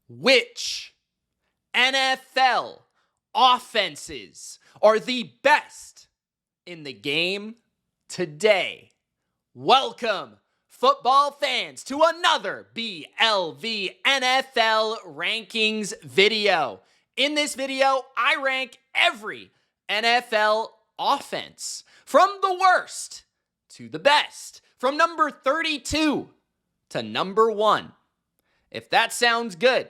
Which NFL offenses are the best in the game today? Welcome, football fans, to another BLV NFL rankings video. In this video, I rank every NFL offense from the worst to the best, from number 32 to number 1. If that sounds good,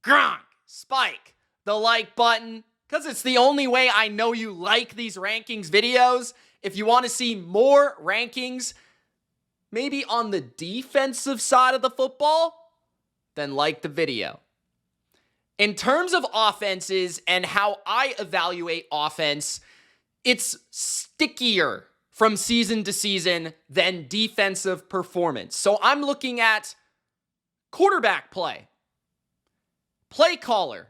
Gronk, spike the like button, because it's the only way I know you like these rankings videos. If you want to see more rankings, maybe on the defensive side of the football, then like the video. In terms of offenses and how I evaluate offense, it's stickier from season to season than defensive performance. So I'm looking at quarterback play, play caller,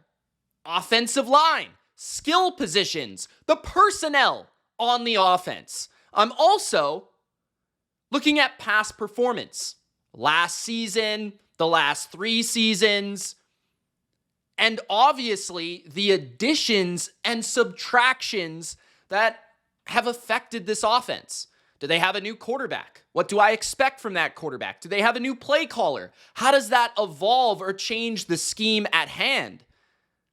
offensive line, skill positions, the personnel on the offense. I'm also looking at past performance, last season, the last 3 seasons, and obviously the additions and subtractions that have affected this offense. Do they have a new quarterback? What do I expect from that quarterback? Do they have a new play caller? How does that evolve or change the scheme at hand?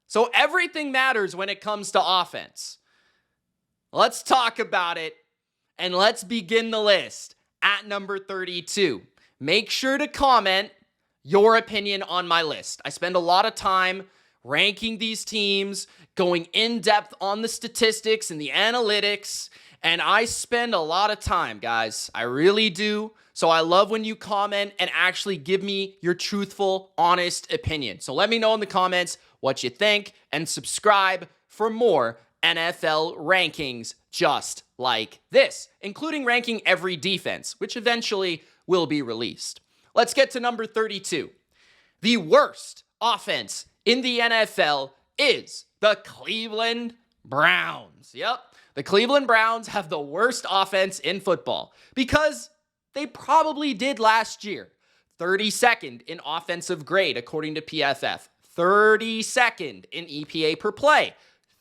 So everything matters when it comes to offense. Let's talk about it, and let's begin the list at number 32. Make sure to comment your opinion on my list. I spend a lot of time ranking these teams, going in depth on the statistics and the analytics, and I spend a lot of time, guys. I really do. So I love when you comment and actually give me your truthful, honest opinion. So let me know in the comments what you think, and subscribe for more NFL rankings just like this, including ranking every defense, which eventually will be released. Let's get to number 32. The worst offense in the NFL is the Cleveland Browns. Yep, the Cleveland Browns have the worst offense in football because they probably did last year. 32nd in offensive grade, according to PFF. 32nd in EPA per play.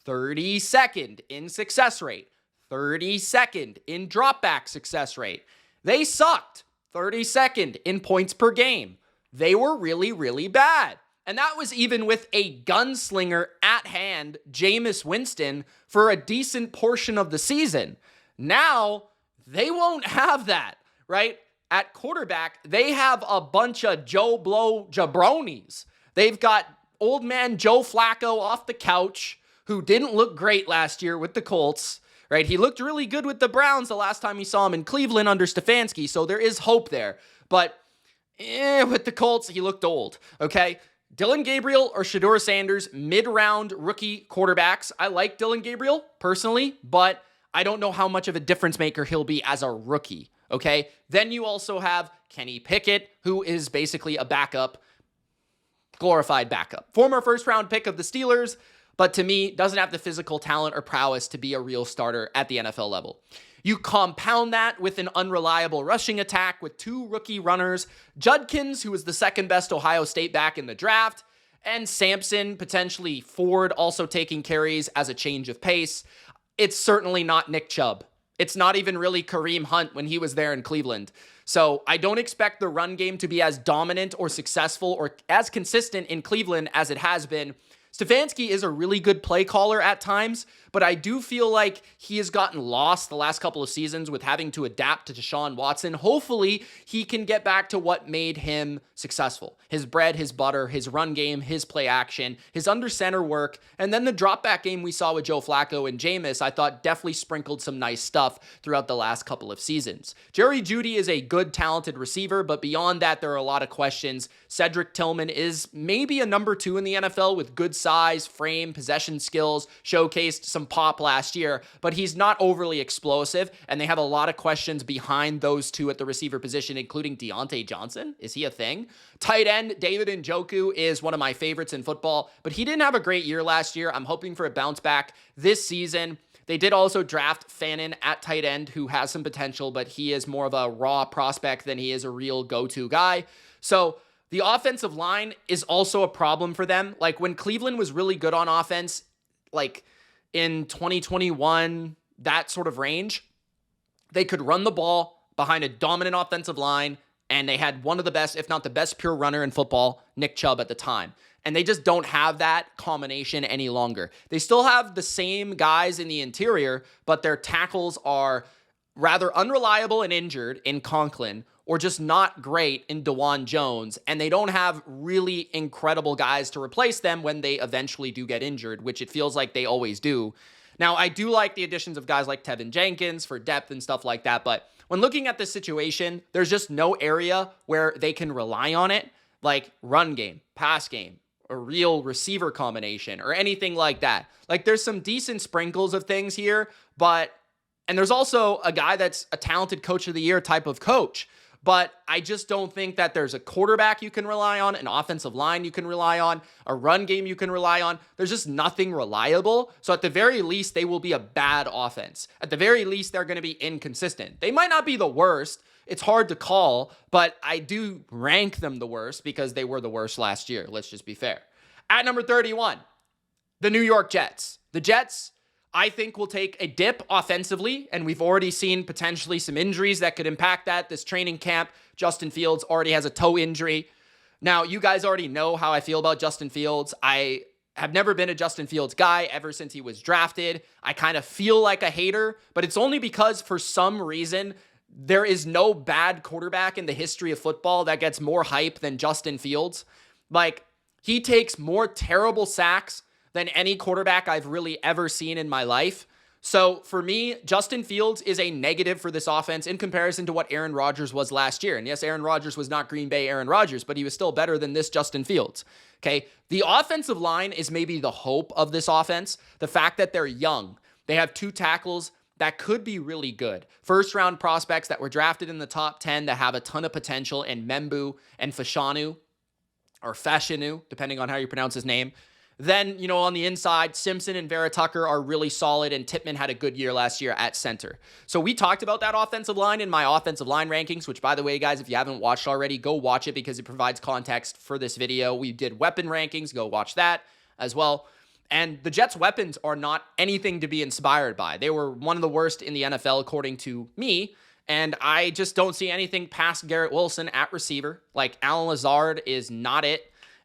32nd in success rate. 32nd in dropback success rate. They sucked. 32nd in points per game. They were really, really bad. And that was even with a gunslinger at hand, Jameis Winston, for a decent portion of the season. Now, they won't have that, right? At quarterback, they have a bunch of Joe Blow jabronis. They've got old man Joe Flacco off the couch, who didn't look great last year with the Colts, right? He looked really good with the Browns the last time we saw him in Cleveland under Stefanski, so there is hope there. But with the Colts, he looked old, okay? Dylan Gabriel or Shedeur Sanders, mid-round rookie quarterbacks. I like Dylan Gabriel personally, but I don't know how much of a difference maker he'll be as a rookie, okay? Then you also have Kenny Pickett, who is basically a backup, glorified backup. Former first-round pick of the Steelers, but to me, doesn't have the physical talent or prowess to be a real starter at the NFL level. You compound that with an unreliable rushing attack with 2 rookie runners, Judkins, who was the second best Ohio State back in the draft, and Sampson, potentially Ford, also taking carries as a change of pace. It's certainly not Nick Chubb. It's not even really Kareem Hunt when he was there in Cleveland. So I don't expect the run game to be as dominant or successful or as consistent in Cleveland as it has been. Stefanski is a really good play caller at times, but I do feel like he has gotten lost the last couple of seasons with having to adapt to Deshaun Watson. Hopefully, he can get back to what made him successful. His bread, his butter, his run game, his play action, his under center work, and then the drop back game we saw with Joe Flacco and Jameis, I thought definitely sprinkled some nice stuff throughout the last couple of seasons. Jerry Jeudy is a good, talented receiver, but beyond that, there are a lot of questions. Cedric Tillman is maybe a number 2 in the NFL with good size, frame, possession skills, showcased some pop last year, but he's not overly explosive, and they have a lot of questions behind those 2 at the receiver position, including Deontay Johnson. Is he a thing? Tight end David Njoku is one of my favorites in football, but he didn't have a great year last year. I'm hoping for a bounce back this season. They did also draft Fannin at tight end, who has some potential, but he is more of a raw prospect than he is a real go-to guy. So The offensive line is also a problem for them. Like when Cleveland was really good on offense, like in 2021, that sort of range, they could run the ball behind a dominant offensive line, and they had one of the best, if not the best, pure runner in football, Nick Chubb, at the time. And they just don't have that combination any longer. They still have the same guys in the interior, but their tackles are rather unreliable and injured in Conklin, or just not great in DeJuan Jones, and they don't have really incredible guys to replace them when they eventually do get injured, which it feels like they always do. Now, I do like the additions of guys like Tevin Jenkins for depth and stuff like that, but when looking at this situation, there's just no area where they can rely on it, like run game, pass game, a real receiver combination, or anything like that. Like, there's some decent sprinkles of things here, and there's also a guy that's a talented coach of the year type of coach. But I just don't think that there's a quarterback you can rely on, an offensive line you can rely on, a run game you can rely on. There's just nothing reliable. So at the very least, they will be a bad offense. At the very least, they're going to be inconsistent. They might not be the worst. It's hard to call, but I do rank them the worst because they were the worst last year. Let's just be fair. At number 31, the New York Jets. The Jets, I think, will take a dip offensively, and we've already seen potentially some injuries that could impact that. This training camp, Justin Fields already has a toe injury. Now, you guys already know how I feel about Justin Fields. I have never been a Justin Fields guy ever since he was drafted. I kind of feel like a hater, but it's only because for some reason there is no bad quarterback in the history of football that gets more hype than Justin Fields. Like, he takes more terrible sacks than any quarterback I've really ever seen in my life. So for me, Justin Fields is a negative for this offense in comparison to what Aaron Rodgers was last year. And yes, Aaron Rodgers was not Green Bay Aaron Rodgers, but he was still better than this Justin Fields. Okay, the offensive line is maybe the hope of this offense. The fact that they're young. They have two tackles that could be really good. First-round prospects that were drafted in the top 10 that have a ton of potential in Membu and Fashanu, or Fashanu, depending on how you pronounce his name. Then, on the inside, Simpson and Vera Tucker are really solid, and Tippmann had a good year last year at center. So we talked about that offensive line in my offensive line rankings, which, by the way, guys, if you haven't watched already, go watch it because it provides context for this video. We did weapon rankings. Go watch that as well. And the Jets' weapons are not anything to be inspired by. They were one of the worst in the NFL, according to me, and I just don't see anything past Garrett Wilson at receiver. Like, Alan Lazard is not it.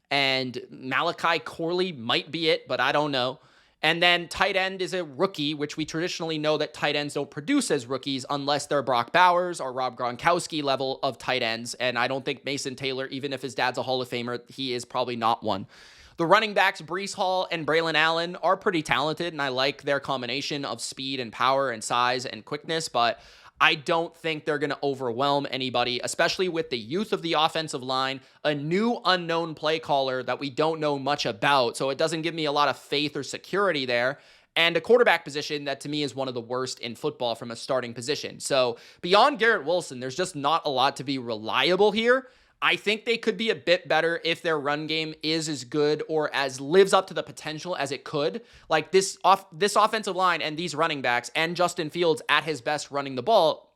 And Malachi Corley might be it, but I don't know. And then tight end is a rookie, which we traditionally know that tight ends don't produce as rookies unless they're Brock Bowers or Rob Gronkowski level of tight ends. And I don't think Mason Taylor, even if his dad's a Hall of Famer, he is probably not one. The running backs, Breece Hall and Braylon Allen, are pretty talented, and I like their combination of speed and power and size and quickness, but I don't think they're going to overwhelm anybody, especially with the youth of the offensive line, a new unknown play caller that we don't know much about, so it doesn't give me a lot of faith or security there, and a quarterback position that to me is one of the worst in football from a starting position. So beyond Garrett Wilson, there's just not a lot to be reliable here. I think they could be a bit better if their run game is as good or as lives up to the potential as it could. Like this offensive line and these running backs and Justin Fields at his best running the ball.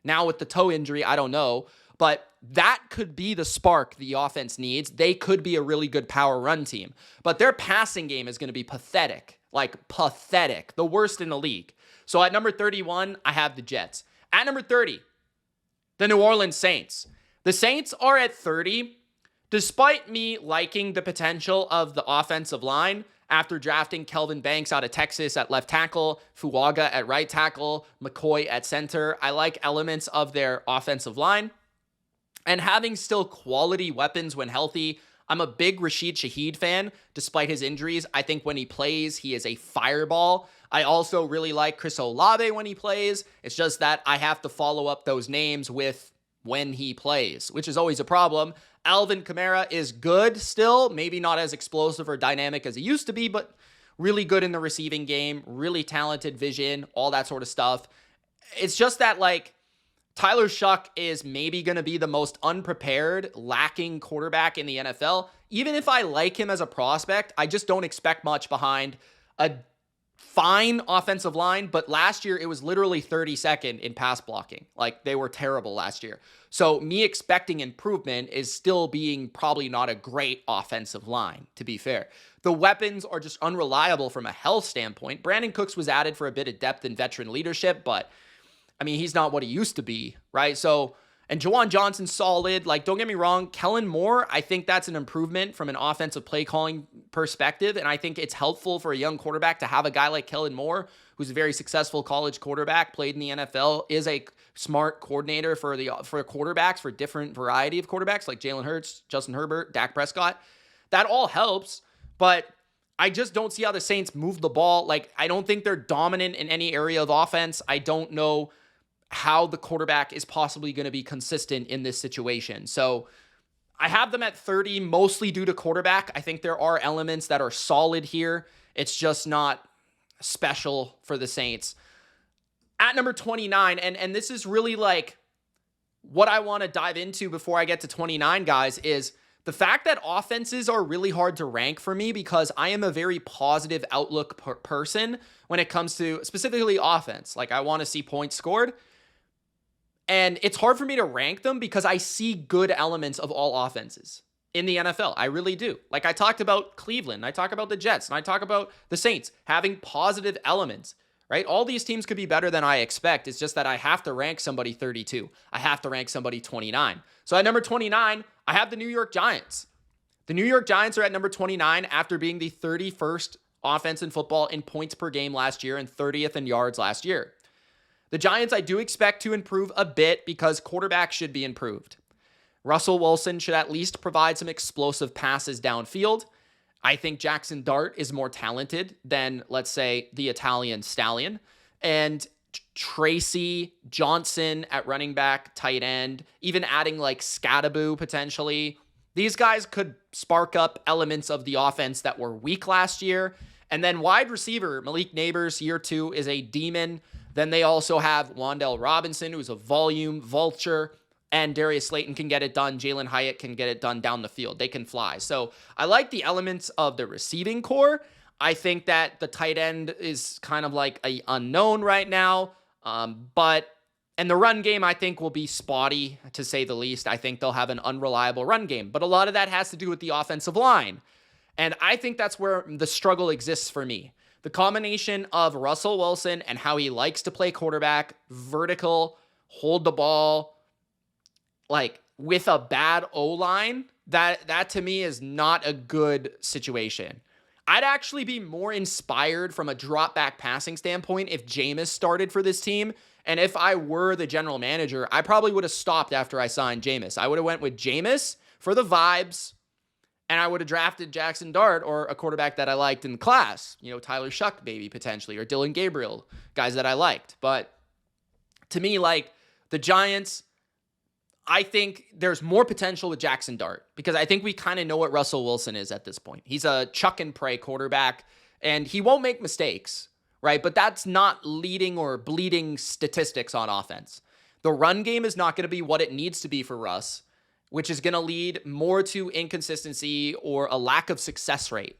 Now with the toe injury, I don't know. But that could be the spark the offense needs. They could be a really good power run team. But their passing game is going to be pathetic. Like pathetic. The worst in the league. So at number 31, I have the Jets. At number 30, the New Orleans Saints. The Saints are at 30, despite me liking the potential of the offensive line after drafting Kelvin Banks out of Texas at left tackle, Fuaga at right tackle, McCoy at center. I like elements of their offensive line. And having still quality weapons when healthy. I'm a big Rashid Shaheed fan, despite his injuries. I think when he plays, he is a fireball. I also really like Chris Olave when he plays. It's just that I have to follow up those names with when he plays, which is always a problem. Alvin Kamara is good still, maybe not as explosive or dynamic as he used to be, but really good in the receiving game, really talented vision, all that sort of stuff. It's just that, like, Tyler Shuck is maybe going to be the most unprepared, lacking quarterback in the NFL. Even if I like him as a prospect, I just don't expect much behind a fine offensive line, but last year it was literally 32nd in pass blocking. Like, they were terrible last year. So me expecting improvement is still being probably not a great offensive line, to be fair. The weapons are just unreliable from a health standpoint. Brandon Cooks was added for a bit of depth and veteran leadership, but I mean, he's not what he used to be, right? So, and Jawan Johnson's solid. Like, don't get me wrong, Kellen Moore, I think that's an improvement from an offensive play calling perspective. And I think it's helpful for a young quarterback to have a guy like Kellen Moore, who's a very successful college quarterback, played in the NFL, is a smart coordinator for quarterbacks, for different variety of quarterbacks like Jalen Hurts, Justin Herbert, Dak Prescott. That all helps, but I just don't see how the Saints move the ball. Like, I don't think they're dominant in any area of offense. I don't know how the quarterback is possibly going to be consistent in this situation. So I have them at 30, mostly due to quarterback. I think there are elements that are solid here. It's just not special for the Saints. At number 29, and this is really like what I want to dive into before I get to 29, guys, is the fact that offenses are really hard to rank for me because I am a very positive outlook person when it comes to specifically offense. Like, I want to see points scored. And it's hard for me to rank them because I see good elements of all offenses in the NFL. I really do. Like, I talked about Cleveland, I talk about the Jets, and I talk about the Saints having positive elements, right? All these teams could be better than I expect. It's just that I have to rank somebody 32. I have to rank somebody 29. So at number 29, I have the New York Giants. The New York Giants are at number 29 after being the 31st offense in football in points per game last year and 30th in yards last year. The Giants, I do expect to improve a bit because quarterback should be improved. Russell Wilson should at least provide some explosive passes downfield. I think Jackson Dart is more talented than, let's say, the Italian Stallion. And Tracy Johnson at running back, tight end, even adding like Scadaboo potentially. These guys could spark up elements of the offense that were weak last year. And then wide receiver, Malik Neighbors, year 2, is a demon. Then they also have Wan'Dale Robinson, who's a volume vulture, and Darius Slayton can get it done. Jalen Hyatt can get it done down the field. They can fly. So I like the elements of the receiving core. I think that the tight end is kind of like an unknown right now. And the run game, I think, will be spotty, to say the least. I think they'll have an unreliable run game. But a lot of that has to do with the offensive line. And I think that's where the struggle exists for me. The combination of Russell Wilson and how he likes to play quarterback, vertical, hold the ball, like with a bad O-line, that to me is not a good situation. I'd actually be more inspired from a drop back passing standpoint if Jameis started for this team. And if I were the general manager, I probably would have stopped after I signed Jameis. I would have went with Jameis for the vibes, and I would have drafted Jackson Dart or a quarterback that I liked in the class. You know, Tyler Shuck maybe potentially, or Dylan Gabriel, guys that I liked. But to me, like, the Giants, I think there's more potential with Jackson Dart because I think we kind of know what Russell Wilson is at this point. He's a chuck and pray quarterback, and he won't make mistakes, right? But that's not leading or bleeding statistics on offense. The run game is not going to be what it needs to be for Russ, which is going to lead more to inconsistency or a lack of success rate.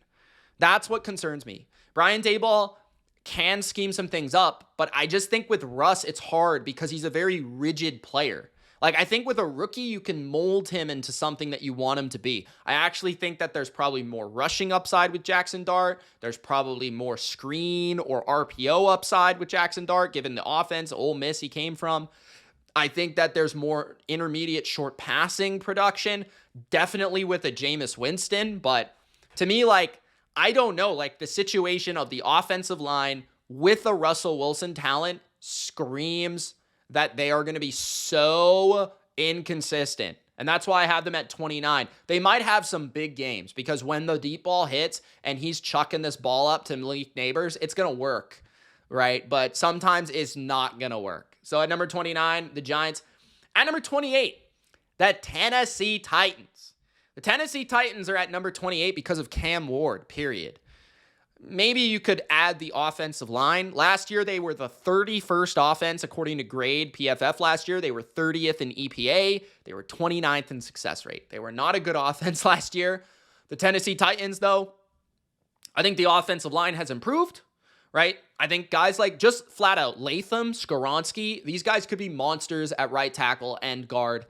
That's what concerns me. Brian Daboll can scheme some things up, but I just think with Russ, it's hard because he's a very rigid player. Like, I think with a rookie, you can mold him into something that you want him to be. I actually think that there's probably more rushing upside with Jackson Dart. There's probably more screen or RPO upside with Jackson Dart, given the offense, Ole Miss he came from. I think that there's more intermediate short passing production, definitely with a Jameis Winston. But to me, like, I don't know, like the situation of the offensive line with the Russell Wilson talent screams that they are going to be so inconsistent. And that's why I have them at 29. They might have some big games because when the deep ball hits and he's chucking this ball up to Malik Neighbors, it's going to work, right? But sometimes it's not going to work. So at number 29, the Giants. At number 28, the Tennessee Titans. The Tennessee Titans are at number 28 because of Cam Ward, period. Maybe you could add the offensive line. Last year, they were the 31st offense, according to grade PFF last year. They were 30th in EPA. They were 29th in success rate. They were not a good offense last year. The Tennessee Titans, though, I think the offensive line has improved, right? I think guys like just flat out Latham, Skoronski, these guys could be monsters at right tackle and guard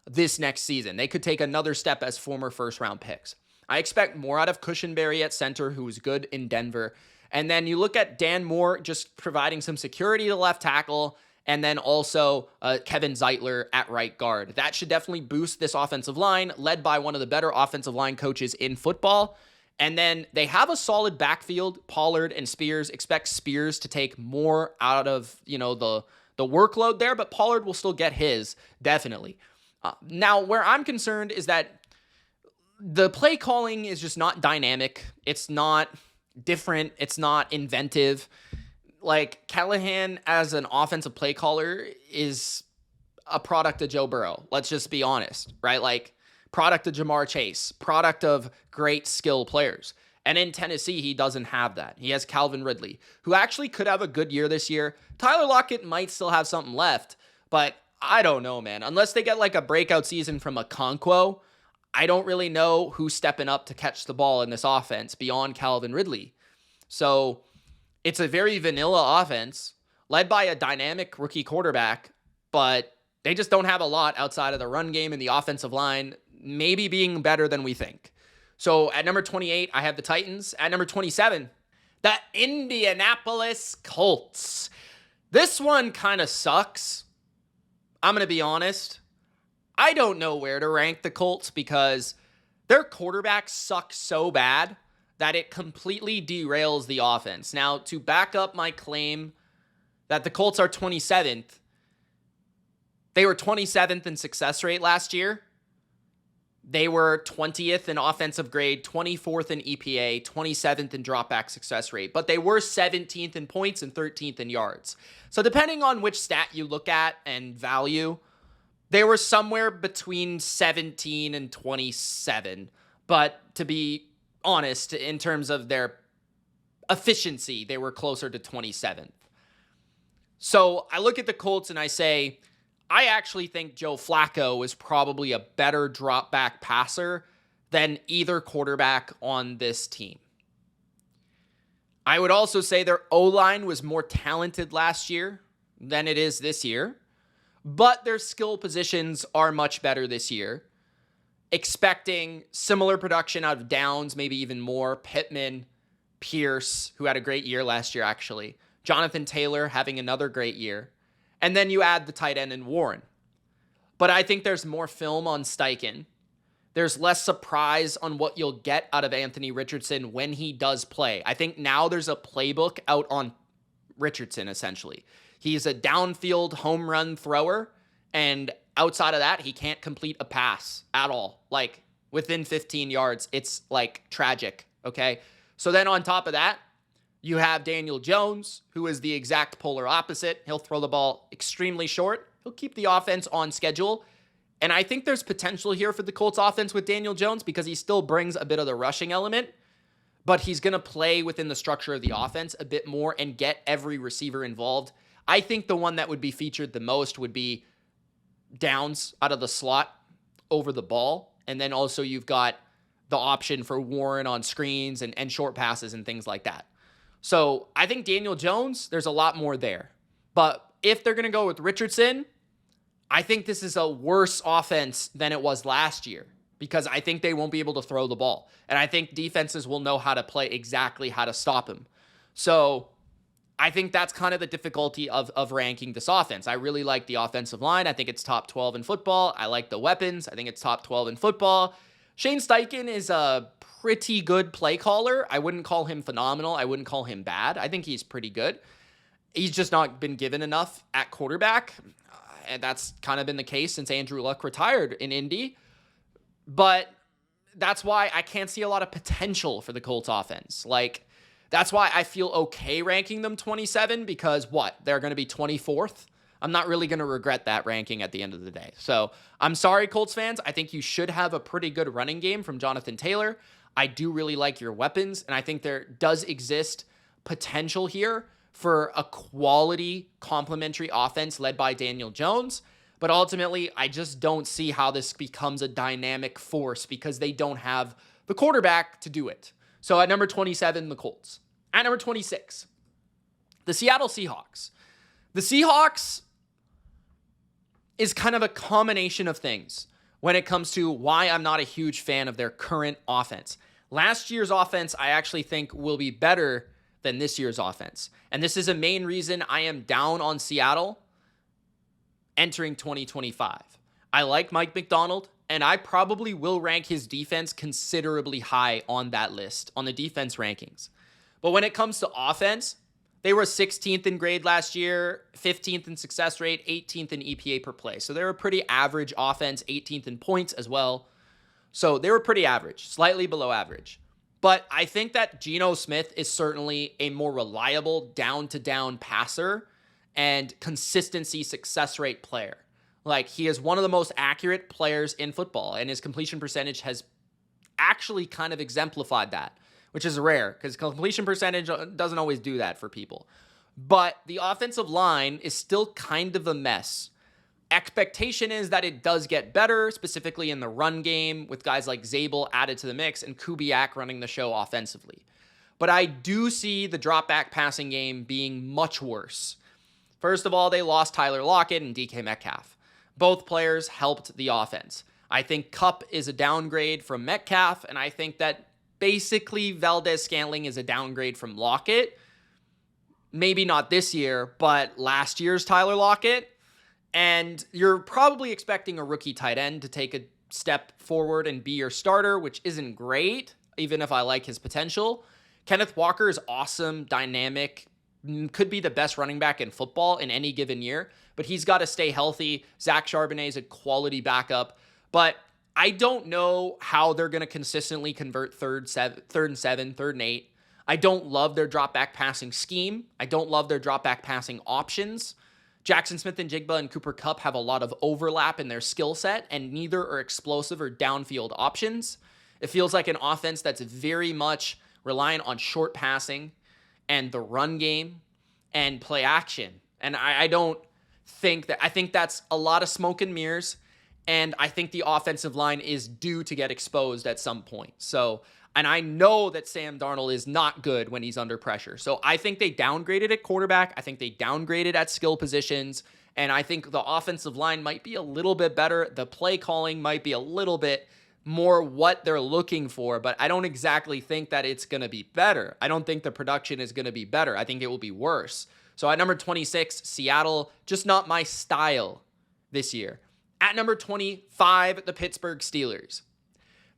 this next season. They could take another step as former first-round picks. I expect more out of Cushenberry at center, who was good in Denver. And then you look at Dan Moore just providing some security to left tackle, and then also Kevin Zeitler at right guard. That should definitely boost this offensive line, led by one of the better offensive line coaches in football. And then they have a solid backfield, Pollard and Spears. Expect Spears to take more out of, the workload there, but Pollard will still get his, definitely. Now, where I'm concerned is that the play calling is just not dynamic. It's not different. It's not inventive. Like, Callahan as an offensive play caller is a product of Joe Burrow. Let's just be honest, right? Like, product of Jamar Chase, product of great skill players. And in Tennessee, he doesn't have that. He has Calvin Ridley, who actually could have a good year this year. Tyler Lockett might still have something left, but I don't know, man. Unless they get like a breakout season from Okonkwo, I don't really know who's stepping up to catch the ball in this offense beyond Calvin Ridley. So it's a very vanilla offense led by a dynamic rookie quarterback, but they just don't have a lot outside of the run game and the offensive line maybe being better than we think. So at number 28, I have the Titans. At number 27, the Indianapolis Colts. This one kind of sucks. I'm going to be honest. I don't know where to rank the Colts because their quarterback sucks so bad that it completely derails the offense. Now, to back up my claim that the Colts are 27th, they were 27th in success rate last year. They were 20th in offensive grade, 24th in EPA, 27th in dropback success rate, but they were 17th in points and 13th in yards. So depending on which stat you look at and value, they were somewhere between 17 and 27. But to be honest, in terms of their efficiency, they were closer to 27th. So I look at the Colts and I say, I actually think Joe Flacco is probably a better drop back passer than either quarterback on this team. I would also say their O-line was more talented last year than it is this year, but their skill positions are much better this year. Expecting similar production out of Downs, maybe even more. Pittman, Pierce, who had a great year last year actually. Jonathan Taylor having another great year. And then you add the tight end in Warren. But I think there's more film on Steichen. There's less surprise on what you'll get out of Anthony Richardson when he does play. I think now there's a playbook out on Richardson, essentially. He's a downfield home run thrower, and outside of that, he can't complete a pass at all. Like, within 15 yards, it's, like, tragic, okay? So then on top of that, you have Daniel Jones, who is the exact polar opposite. He'll throw the ball extremely short. He'll keep the offense on schedule. And I think there's potential here for the Colts offense with Daniel Jones because he still brings a bit of the rushing element, but he's going to play within the structure of the offense a bit more and get every receiver involved. I think the one that would be featured the most would be Downs out of the slot over the ball. And then also you've got the option for Warren on screens and short passes and things like that. So I think Daniel Jones, there's a lot more there. But if they're going to go with Richardson, I think this is a worse offense than it was last year because I think they won't be able to throw the ball. And I think defenses will know how to play exactly how to stop him. So I think that's kind of the difficulty of ranking this offense. I really like the offensive line. I think it's top 12 in football. I like the weapons. I think it's top 12 in football. Shane Steichen is a pretty good play caller. I wouldn't call him phenomenal. I wouldn't call him bad. I think he's pretty good. He's just not been given enough at quarterback. And that's kind of been the case since Andrew Luck retired in Indy. But that's why I can't see a lot of potential for the Colts offense. Like, that's why I feel okay ranking them 27 because they're going to be 24th. I'm not really going to regret that ranking at the end of the day. So I'm sorry, Colts fans. I think you should have a pretty good running game from Jonathan Taylor. I do really like your weapons, and I think there does exist potential here for a quality complementary offense led by Daniel Jones. But ultimately, I just don't see how this becomes a dynamic force because they don't have the quarterback to do it. So at number 27, the Colts. At number 26, The Seattle Seahawks. The Seahawks is kind of a combination of things when it comes to why I'm not a huge fan of their current offense. Last year's offense, I actually think will be better than this year's offense. And this is a main reason I am down on Seattle entering 2025. I like Mike Macdonald, and I probably will rank his defense considerably high on that list, on the defense rankings. But when it comes to offense, they were 16th in grade last year, 15th in success rate, 18th in EPA per play. So they're a pretty average offense, 18th in points as well. So they were pretty average, slightly below average. But I think that Geno Smith is certainly a more reliable down-to-down passer and consistency success rate player. Like, he is one of the most accurate players in football, and his completion percentage has actually kind of exemplified that, which is rare because completion percentage doesn't always do that for people. But the offensive line is still kind of a mess. Expectation is that it does get better, specifically in the run game with guys like Zabel added to the mix and Kubiak running the show offensively. But I do see the drop back passing game being much worse. First of all, they lost Tyler Lockett and DK Metcalf. Both players helped the offense. I think Kupp is a downgrade from Metcalf, and I think that basically Valdez-Scantling is a downgrade from Lockett. Maybe not this year, but last year's Tyler Lockett. And you're probably expecting a rookie tight end to take a step forward and be your starter, which isn't great, even if I like his potential. Kenneth Walker is awesome, dynamic, could be the best running back in football in any given year, but he's got to stay healthy. Zach Charbonnet is a quality backup, but I don't know how they're going to consistently convert third and 7, third and 8. I don't love their drop back passing scheme. I don't love their drop back passing options. Jackson Smith and Jigba and Cooper Kupp have a lot of overlap in their skill set, and neither are explosive or downfield options. It feels like an offense that's very much reliant on short passing and the run game and play action. And I don't think that, I think that's a lot of smoke and mirrors. And I think the offensive line is due to get exposed at some point. So, and I know that Sam Darnold is not good when he's under pressure. So I think they downgraded at quarterback. I think they downgraded at skill positions. And I think the offensive line might be a little bit better. The play calling might be a little bit more what they're looking for, but I don't exactly think that it's going to be better. I don't think the production is going to be better. I think it will be worse. So at number 26, Seattle, just not my style this year. At number 25, the Pittsburgh Steelers.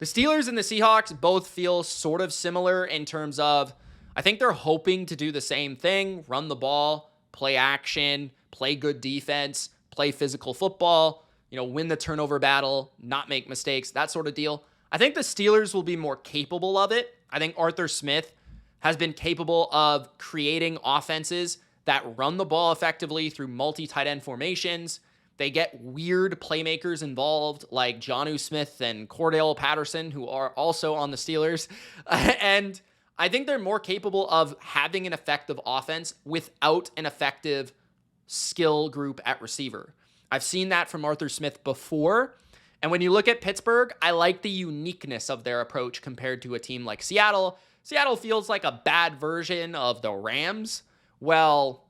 The Steelers and the Seahawks both feel sort of similar in terms of, I think they're hoping to do the same thing, run the ball, play action, play good defense, play physical football, win the turnover battle, not make mistakes, that sort of deal. I think the Steelers will be more capable of it. I think Arthur Smith has been capable of creating offenses that run the ball effectively through multi-tight end formations. They get weird playmakers involved like Jonnu Smith and Cordell Patterson, who are also on the Steelers. And I think they're more capable of having an effective offense without an effective skill group at receiver. I've seen that from Arthur Smith before. And when you look at Pittsburgh, I like the uniqueness of their approach compared to a team like Seattle. Seattle feels like a bad version of the Rams. Well,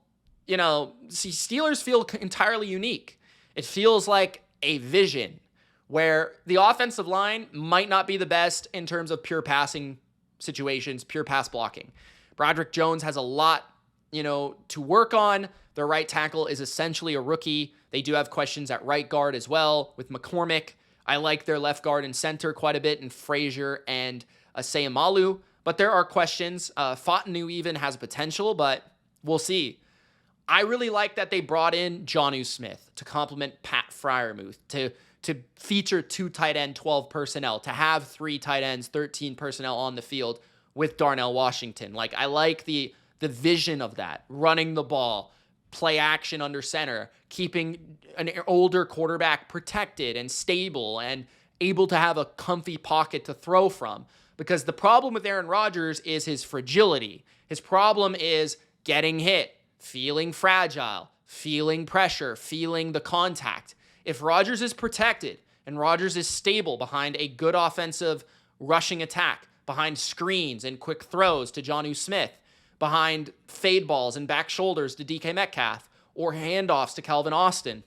Steelers feel entirely unique. It feels like a vision where the offensive line might not be the best in terms of pure passing situations, pure pass blocking. Broderick Jones has a lot, to work on. Their right tackle is essentially a rookie. They do have questions at right guard as well with McCormick. I like their left guard and center quite a bit in Frazier and Sayamalu. But there are questions. Fontenot even has potential, but we'll see. I really like that they brought in Jonnu Smith to complement Pat Freiermuth, to feature 2 tight end, 12 personnel, to have 3 tight ends, 13 personnel on the field with Darnell Washington. Like, I like the vision of that, running the ball, play action under center, keeping an older quarterback protected and stable and able to have a comfy pocket to throw from. Because the problem with Aaron Rodgers is his fragility. His problem is getting hit, feeling fragile, feeling pressure, feeling the contact. If Rodgers is protected and Rodgers is stable behind a good offensive rushing attack, behind screens and quick throws to Jonnu Smith, behind fade balls and back shoulders to DK Metcalf or handoffs to Calvin Austin.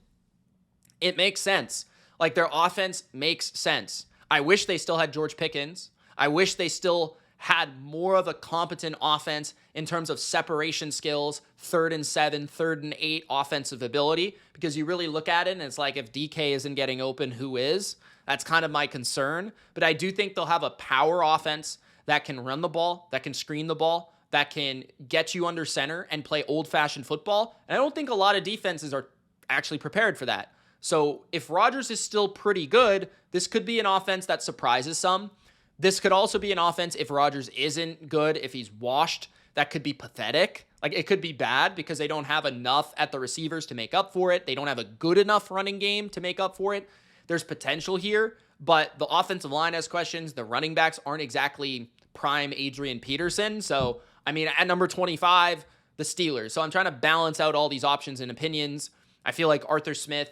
It makes sense. Like, their offense makes sense. I wish they still had George Pickens. I wish they still had more of a competent offense in terms of separation skills, 3rd and 7, 3rd and 8 offensive ability, because you really look at it and it's like, if DK isn't getting open, who is? That's kind of my concern. But I do think they'll have a power offense that can run the ball, that can screen the ball, that can get you under center and play old-fashioned football. And I don't think a lot of defenses are actually prepared for that. So if Rodgers is still pretty good, this could be an offense that surprises some. This could also be an offense, if Rodgers isn't good, if he's washed, that could be pathetic. Like, it could be bad because they don't have enough at the receivers to make up for it. They don't have a good enough running game to make up for it. There's potential here, but the offensive line has questions. The running backs aren't exactly prime Adrian Peterson. So, I mean, at number 25, the Steelers. So I'm trying to balance out all these options and opinions. I feel like Arthur Smith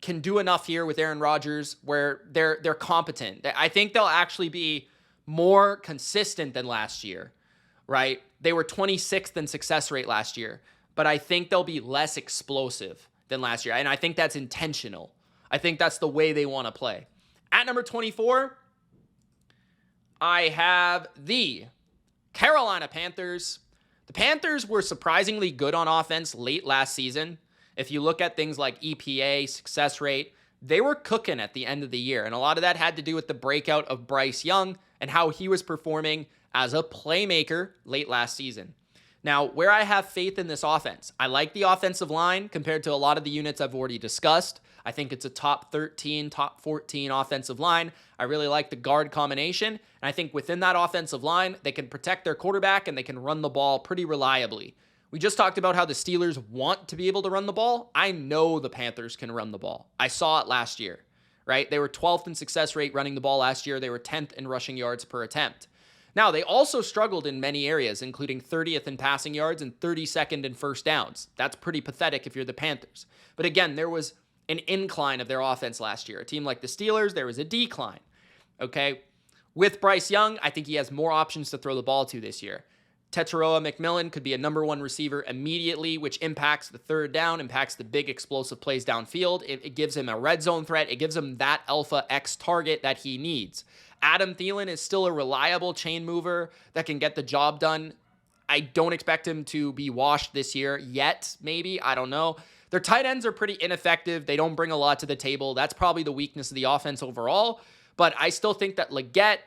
can do enough here with Aaron Rodgers where they're competent. I think they'll actually be more consistent than last year, right? They were 26th in success rate last year, but I think they'll be less explosive than last year. And I think that's intentional. I think that's the way they want to play. At number 24, I have the Carolina Panthers. The Panthers were surprisingly good on offense late last season. If you look at things like EPA, success rate, they were cooking at the end of the year. And a lot of that had to do with the breakout of Bryce Young and how he was performing as a playmaker late last season. Now, where I have faith in this offense, I like the offensive line compared to a lot of the units I've already discussed. I think it's a top 13, top 14 offensive line. I really like the guard combination. And I think within that offensive line, they can protect their quarterback and they can run the ball pretty reliably. We just talked about how the Steelers want to be able to run the ball. I know the Panthers can run the ball. I saw it last year, right? They were 12th in success rate running the ball last year. They were 10th in rushing yards per attempt. Now, they also struggled in many areas, including 30th in passing yards and 32nd in first downs. That's pretty pathetic if you're the Panthers. But again, there was an incline of their offense last year. A team like the Steelers, there was a decline, okay? With Bryce Young, I think he has more options to throw the ball to this year. Tetairoa McMillan could be a number one receiver immediately, which impacts the third down, impacts the big explosive plays downfield. It gives him a red zone threat. It gives him that alpha X target that he needs. Adam Thielen is still a reliable chain mover that can get the job done. I don't expect him to be washed this year yet, maybe. I don't know. Their tight ends are pretty ineffective. They don't bring a lot to the table. That's probably the weakness of the offense overall. But I still think that Leggett,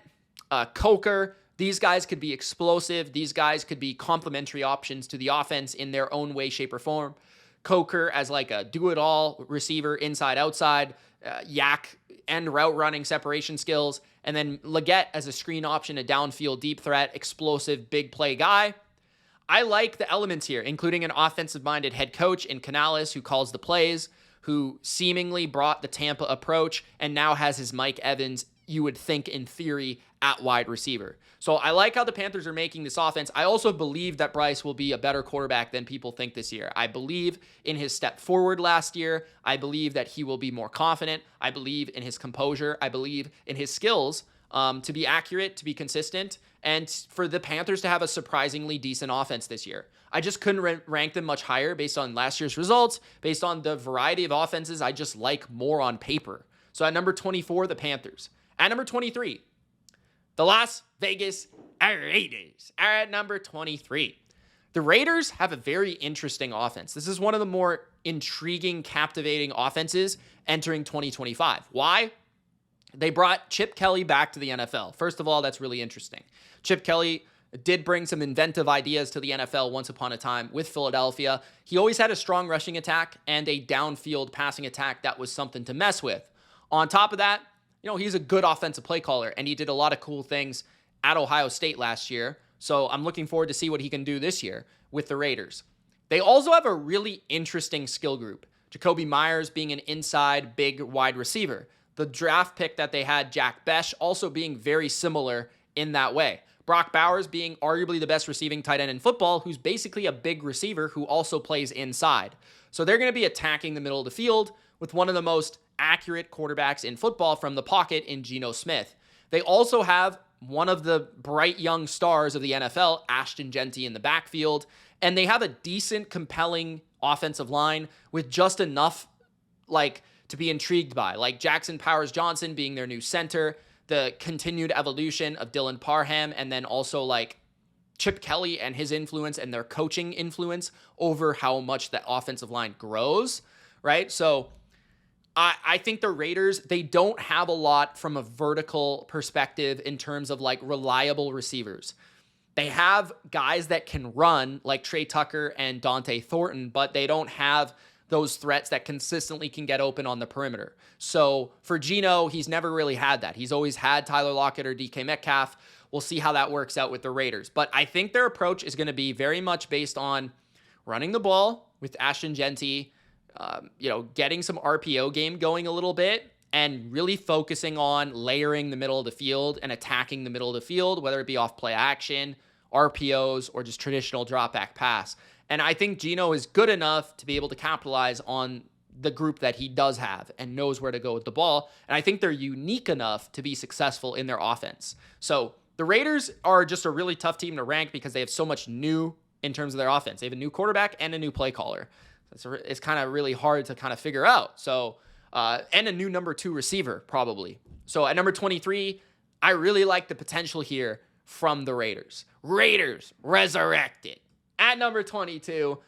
Coker, these guys could be explosive. These guys could be complementary options to the offense in their own way, shape, or form. Coker as like a do-it-all receiver, inside, outside, yak and route running separation skills. And then Leggett as a screen option, a downfield deep threat, explosive, big play guy. I like the elements here, including an offensive-minded head coach in Canales who calls the plays, who seemingly brought the Tampa approach and now has his Mike Evans, you would think in theory, at wide receiver. So I like how the Panthers are making this offense. I also believe that Bryce will be a better quarterback than people think this year. I believe in his step forward last year. I believe that he will be more confident. I believe in his composure. I believe in his skills to be accurate, to be consistent, and for the Panthers to have a surprisingly decent offense this year. I just couldn't rank them much higher based on last year's results, based on the variety of offenses I just like more on paper. So at number 24, the Panthers. At number 23, the Las Vegas Raiders are at number 23. The Raiders have a very interesting offense. This is one of the more intriguing, captivating offenses entering 2025. Why? They brought Chip Kelly back to the NFL. First of all, that's really interesting. Chip Kelly did bring some inventive ideas to the NFL once upon a time with Philadelphia. He always had a strong rushing attack and a downfield passing attack that was something to mess with. On top of that, he's a good offensive play caller, and he did a lot of cool things at Ohio State last year. So I'm looking forward to see what he can do this year with the Raiders. They also have a really interesting skill group. Jacoby Myers being an inside big wide receiver. The draft pick that they had, Jack Besh, also being very similar in that way. Brock Bowers being arguably the best receiving tight end in football, who's basically a big receiver who also plays inside. So they're going to be attacking the middle of the field with one of the most accurate quarterbacks in football from the pocket in Geno Smith. They also have one of the bright young stars of the NFL, Ashton Genty, in the backfield. And they have a decent, compelling offensive line with just enough to be intrigued by, like Jackson Powers Johnson being their new center, the continued evolution of Dylan Parham, and then also like Chip Kelly and his influence and their coaching influence over how much that offensive line grows, right? So I think the Raiders, they don't have a lot from a vertical perspective in terms of like reliable receivers. They have guys that can run like Trey Tucker and Dante Thornton, but they don't have those threats that consistently can get open on the perimeter. So for Geno, he's never really had that. He's always had Tyler Lockett or DK Metcalf. We'll see how that works out with the Raiders. But I think their approach is going to be very much based on running the ball with Ashton Genty, getting some RPO game going a little bit, and really focusing on layering the middle of the field and attacking the middle of the field, whether it be off play action, RPOs, or just traditional drop back pass. And I think Geno is good enough to be able to capitalize on the group that he does have and knows where to go with the ball. And I think they're unique enough to be successful in their offense. So the Raiders are just a really tough team to rank because they have so much new in terms of their offense. They have a new quarterback and a new play caller. It's kind of really hard to kind of figure out. So, and a new number 2 receiver, probably. So at number 23, I really like the potential here from the Raiders. Raiders resurrected. At number 22,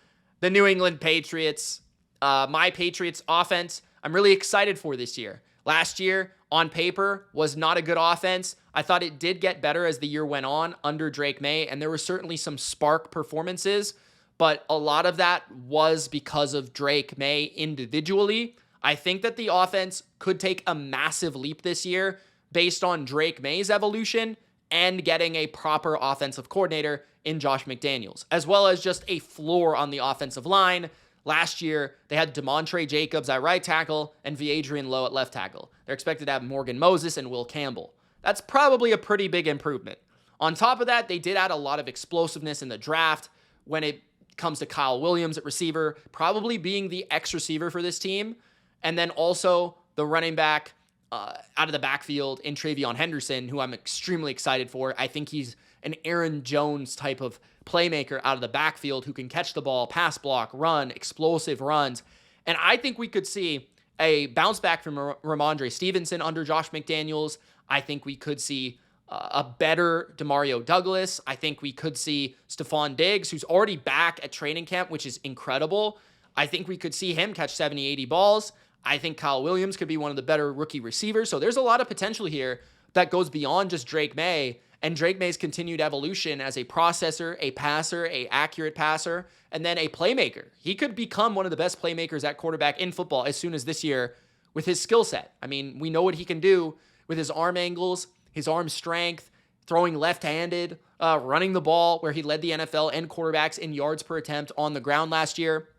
the New England Patriots. My Patriots offense, I'm really excited for this year. Last year, on paper, was not a good offense. I thought it did get better as the year went on under Drake May, and there were certainly some spark performances, but a lot of that was because of Drake May individually. I think that the offense could take a massive leap this year based on Drake May's evolution and getting a proper offensive coordinator in Josh McDaniels, as well as just a floor on the offensive line. Last year, they had DeMontre Jacobs at right tackle and Adrian Lowe at left tackle. They're expected to have Morgan Moses and Will Campbell. That's probably a pretty big improvement. On top of that, they did add a lot of explosiveness in the draft when it comes to Kyle Williams at receiver, probably being the X receiver for this team. And then also the running back out of the backfield in Travion Henderson, who I'm extremely excited for. I think he's an Aaron Jones type of playmaker out of the backfield who can catch the ball, pass block, run, explosive runs. And I think we could see a bounce back from Ramondre Stevenson under Josh McDaniels. I think we could see a better Demario Douglas. I think we could see Stephon Diggs, who's already back at training camp, which is incredible. I think we could see him catch 70, 80 balls. I think Kyle Williams could be one of the better rookie receivers. So there's a lot of potential here that goes beyond just Drake May and Drake May's continued evolution as a processor, a passer, a accurate passer, and then a playmaker. He could become one of the best playmakers at quarterback in football as soon as this year with his skill set. I mean, we know what he can do with his arm angles, his arm strength, throwing left-handed, running the ball, where he led the NFL and quarterbacks in yards per attempt on the ground last year.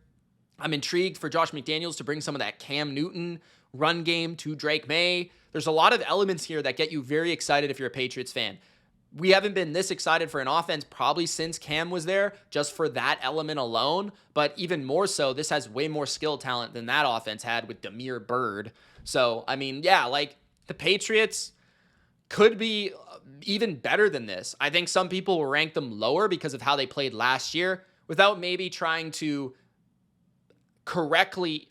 I'm intrigued for Josh McDaniels to bring some of that Cam Newton run game to Drake May. There's a lot of elements here that get you very excited if you're a Patriots fan. We haven't been this excited for an offense probably since Cam was there, just for that element alone. But even more so, this has way more skill talent than that offense had with Damiere Byrd. So, I mean, yeah, like the Patriots could be even better than this. I think some people will rank them lower because of how they played last year without maybe trying to correctly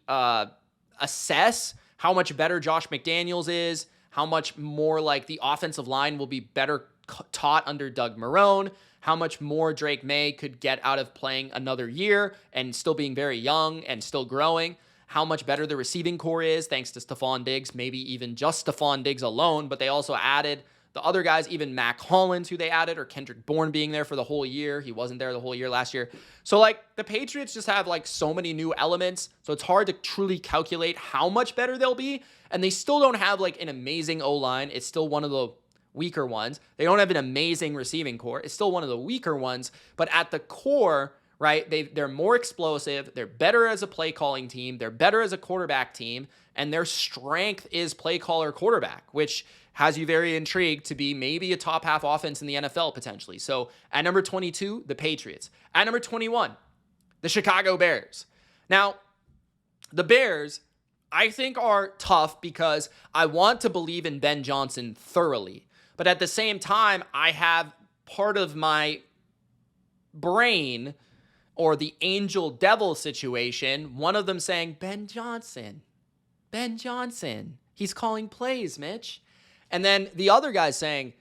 assess how much better Josh McDaniels is, how much more like the offensive line will be better taught under Doug Marrone, how much more Drake May could get out of playing another year and still being very young and still growing, how much better the receiving core is thanks to Stephon Diggs, maybe even just Stephon Diggs alone, but they also added the other guys, even Mac Hollins, who they added, or Kendrick Bourne being there for the whole year. He wasn't there the whole year last year. So, like, the Patriots just have, like, so many new elements, so it's hard to truly calculate how much better they'll be, and they still don't have, like, an amazing O-line. It's still one of the weaker ones. They don't have an amazing receiving core. It's still one of the weaker ones, but at the core, right, they're more explosive. They're better as a play calling team. They're better as a quarterback team, and their strength is play caller quarterback, which has you very intrigued to be maybe a top half offense in the NFL potentially. So at number 22, the Patriots. At number 21, the Chicago Bears. Now, the Bears, I think, are tough because I want to believe in Ben Johnson thoroughly. But at the same time, I have part of my brain or the angel devil situation, one of them saying, Ben Johnson, he's calling plays, Mitch. And then the other guy saying,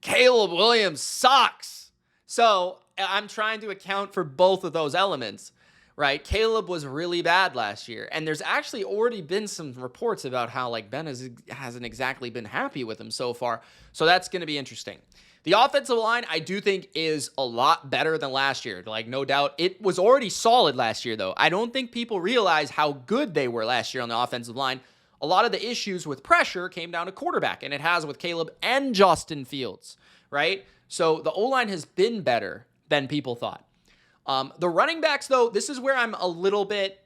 Caleb Williams sucks. So I'm trying to account for both of those elements, right? Caleb was really bad last year. And there's actually already been some reports about how like Ben hasn't exactly been happy with him so far. So that's going to be interesting. The offensive line, I do think, is a lot better than last year. Like, no doubt. It was already solid last year, though. I don't think people realize how good they were last year on the offensive line. A lot of the issues with pressure came down to quarterback, and it has with Caleb and Justin Fields, right? So the O-line has been better than people thought. The running backs, though, this is where I'm a little bit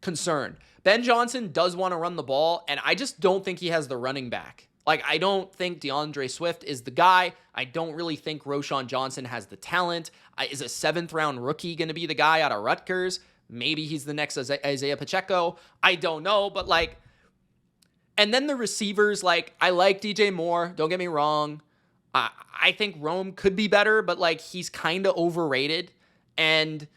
concerned. Ben Johnson does want to run the ball, and I just don't think he has the running back. Like, I don't think DeAndre Swift is the guy. I don't really think Roschon Johnson has the talent. Is a 7th-round rookie going to be the guy out of Rutgers? Maybe he's the next Isaiah Pacheco. I don't know, but like... And then the receivers, like, I like DJ Moore. Don't get me wrong. I think Rome could be better, but like, he's kind of overrated. And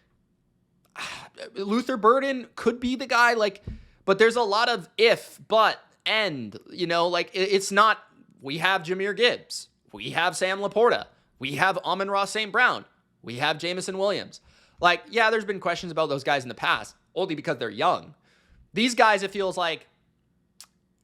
Luther Burden could be the guy, like, but there's a lot of if, but, and, you know, like, it's not, we have Jahmyr Gibbs, we have Sam Laporta, we have Amon-Ra St. Brown, we have Jameson Williams. Like, yeah, there's been questions about those guys in the past, only because they're young. These guys, it feels like,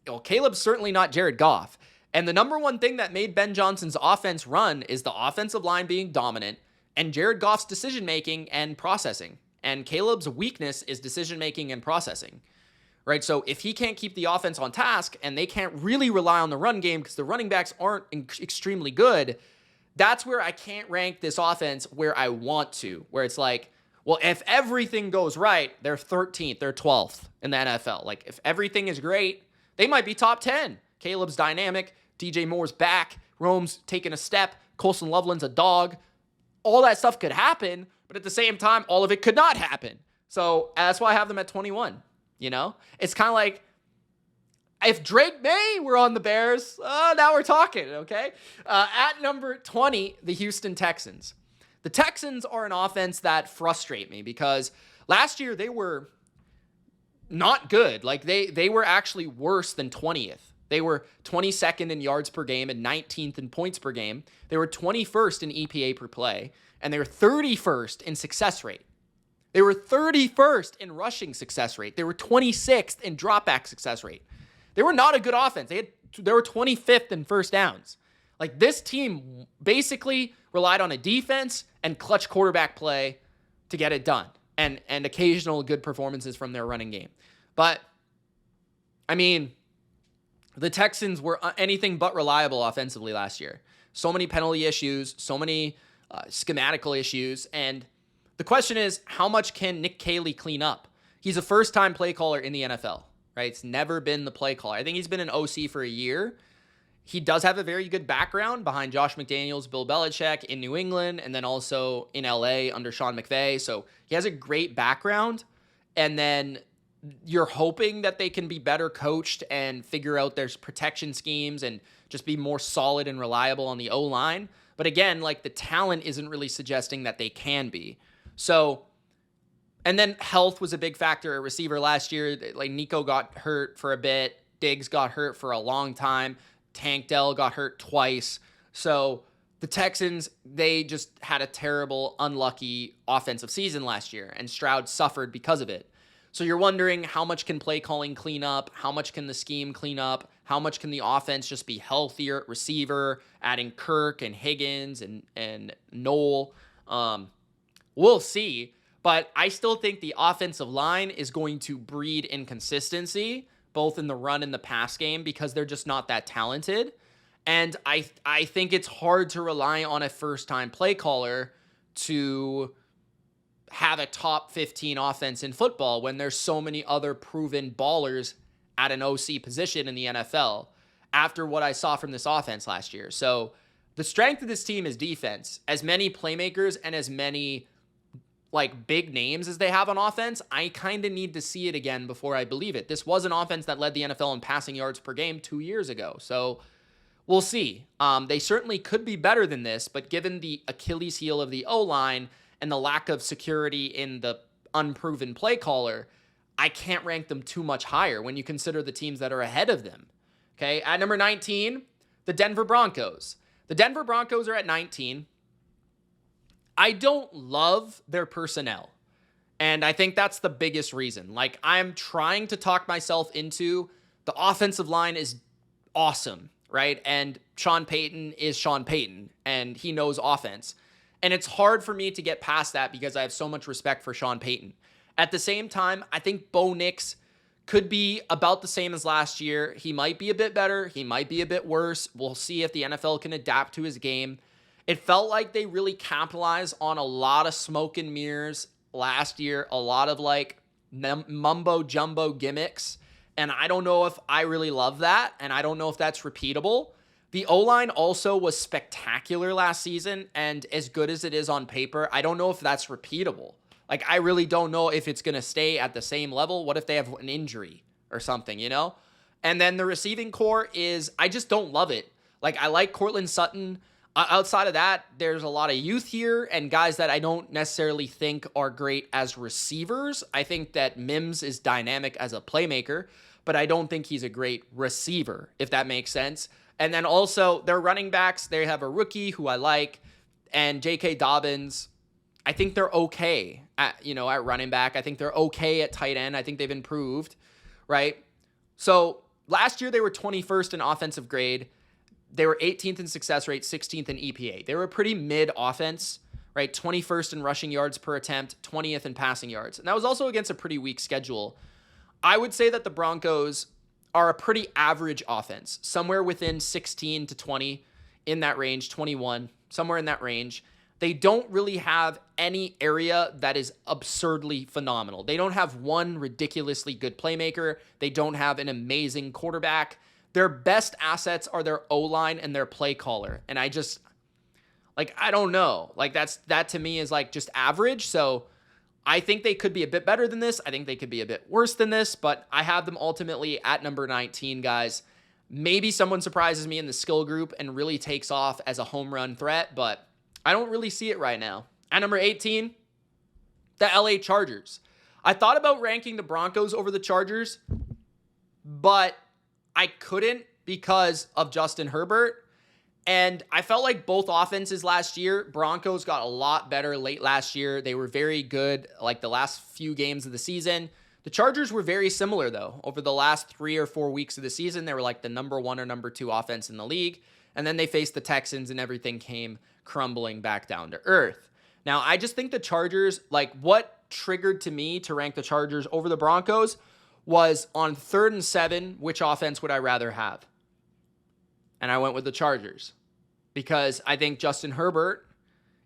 well, Caleb's certainly not Jared Goff. And the number one thing that made Ben Johnson's offense run is the offensive line being dominant and Jared Goff's decision-making and processing. And Caleb's weakness is decision-making and processing. Right, so if he can't keep the offense on task and they can't really rely on the run game because the running backs aren't extremely good, that's where I can't rank this offense where I want to, where it's like, well, if everything goes right, they're 13th, they're 12th in the NFL. Like, if everything is great, they might be top 10. Caleb's dynamic, DJ Moore's back, Rome's taking a step, Colson Loveland's a dog. All that stuff could happen, but at the same time, all of it could not happen. So that's why I have them at 21. You know, it's kind of like if Drake May were on the Bears, now we're talking, okay? At number 20, the Houston Texans. The Texans are an offense that frustrate me because last year they were not good. Like they were actually worse than 20th. They were 22nd in yards per game and 19th in points per game. They were 21st in EPA per play, and they were 31st in success rate. They were 31st in rushing success rate. They were 26th in dropback success rate. They were not a good offense. They were 25th in first downs. Like, this team basically relied on a defense and clutch quarterback play to get it done, and occasional good performances from their running game. But, I mean, the Texans were anything but reliable offensively last year. So many penalty issues, so many schematical issues, and the question is, how much can Nick Caley clean up? He's a first-time play caller in the NFL, right? It's never been the play caller. I think he's been an OC for a year. He does have a very good background behind Josh McDaniels, Bill Belichick in New England, and then also in LA under Sean McVay. So he has a great background. And then you're hoping that they can be better coached and figure out their protection schemes and just be more solid and reliable on the O-line. But again, like, the talent isn't really suggesting that they can be. So, and then health was a big factor at receiver last year. Like, Nico got hurt for a bit. Diggs got hurt for a long time. Tank Dell got hurt twice. So the Texans, they just had a terrible, unlucky offensive season last year, and Stroud suffered because of it. So you're wondering, how much can play calling clean up? How much can the scheme clean up? How much can the offense just be healthier at receiver, adding Kirk and Higgins and Noel? We'll see, but I still think the offensive line is going to breed inconsistency, both in the run and the pass game, because they're just not that talented. And I think it's hard to rely on a first-time play caller to have a top 15 offense in football when there's so many other proven ballers at an OC position in the NFL after what I saw from this offense last year. So the strength of this team is defense. As many playmakers and as many like big names as they have on offense, I kind of need to see it again before I believe it. This was an offense that led the NFL in passing yards per game 2 years ago. So We'll see. They certainly could be better than this, but given the Achilles heel of the O-line and the lack of security in the unproven play caller, I can't rank them too much higher when you consider the teams that are ahead of them. Okay, at number 19, the Denver Broncos. The Denver Broncos are at 19. I don't love their personnel, and I think that's the biggest reason. Like, I'm trying to talk myself into the offensive line is awesome, right? And Sean Payton is Sean Payton, and he knows offense. And it's hard for me to get past that because I have so much respect for Sean Payton. At the same time, I think Bo Nix could be about the same as last year. He might be a bit better. He might be a bit worse. We'll see if the NFL can adapt to his game. It felt like they really capitalized on a lot of smoke and mirrors last year, a lot of like mumbo jumbo gimmicks. And I don't know if I really love that. And I don't know if that's repeatable. The O-line also was spectacular last season. And as good as it is on paper, I don't know if that's repeatable. Like, I really don't know if it's going to stay at the same level. What if they have an injury or something, you know? And then the receiving core is, I just don't love it. Like, I like Cortland Sutton. Outside of that, there's a lot of youth here and guys that I don't necessarily think are great as receivers. I think that Mims is dynamic as a playmaker, but I don't think he's a great receiver, if that makes sense. And then also, their running backs, they have a rookie who I like, and J.K. Dobbins. I think they're okay at running back. I think they're okay at tight end. I think they've improved, right? So last year they were 21st in offensive grade. They were 18th in success rate, 16th in EPA. They were a pretty mid offense, right? 21st in rushing yards per attempt, 20th in passing yards. And that was also against a pretty weak schedule. I would say that the Broncos are a pretty average offense, somewhere within 16 to 20 in that range, 21, somewhere in that range. They don't really have any area that is absurdly phenomenal. They don't have one ridiculously good playmaker. They don't have an amazing quarterback. Their best assets are their O-line and their play caller. And I don't know. Like, that to me is like just average. So I think they could be a bit better than this. I think they could be a bit worse than this, but I have them ultimately at number 19, guys. Maybe someone surprises me in the skill group and really takes off as a home run threat, but I don't really see it right now. At number 18, the LA Chargers. I thought about ranking the Broncos over the Chargers, but I couldn't because of Justin Herbert. And I felt like both offenses last year, Broncos got a lot better late last year. They were very good like the last few games of the season. The Chargers were very similar, though. Over the last 3 or 4 weeks of the season, they were like the number 1 or number 2 offense in the league. And then they faced the Texans and everything came crumbling back down to earth. Now, I just think the Chargers, like what triggered to me to rank the Chargers over the Broncos was on 3rd and 7, which offense would I rather have? And I went with the Chargers because I think Justin Herbert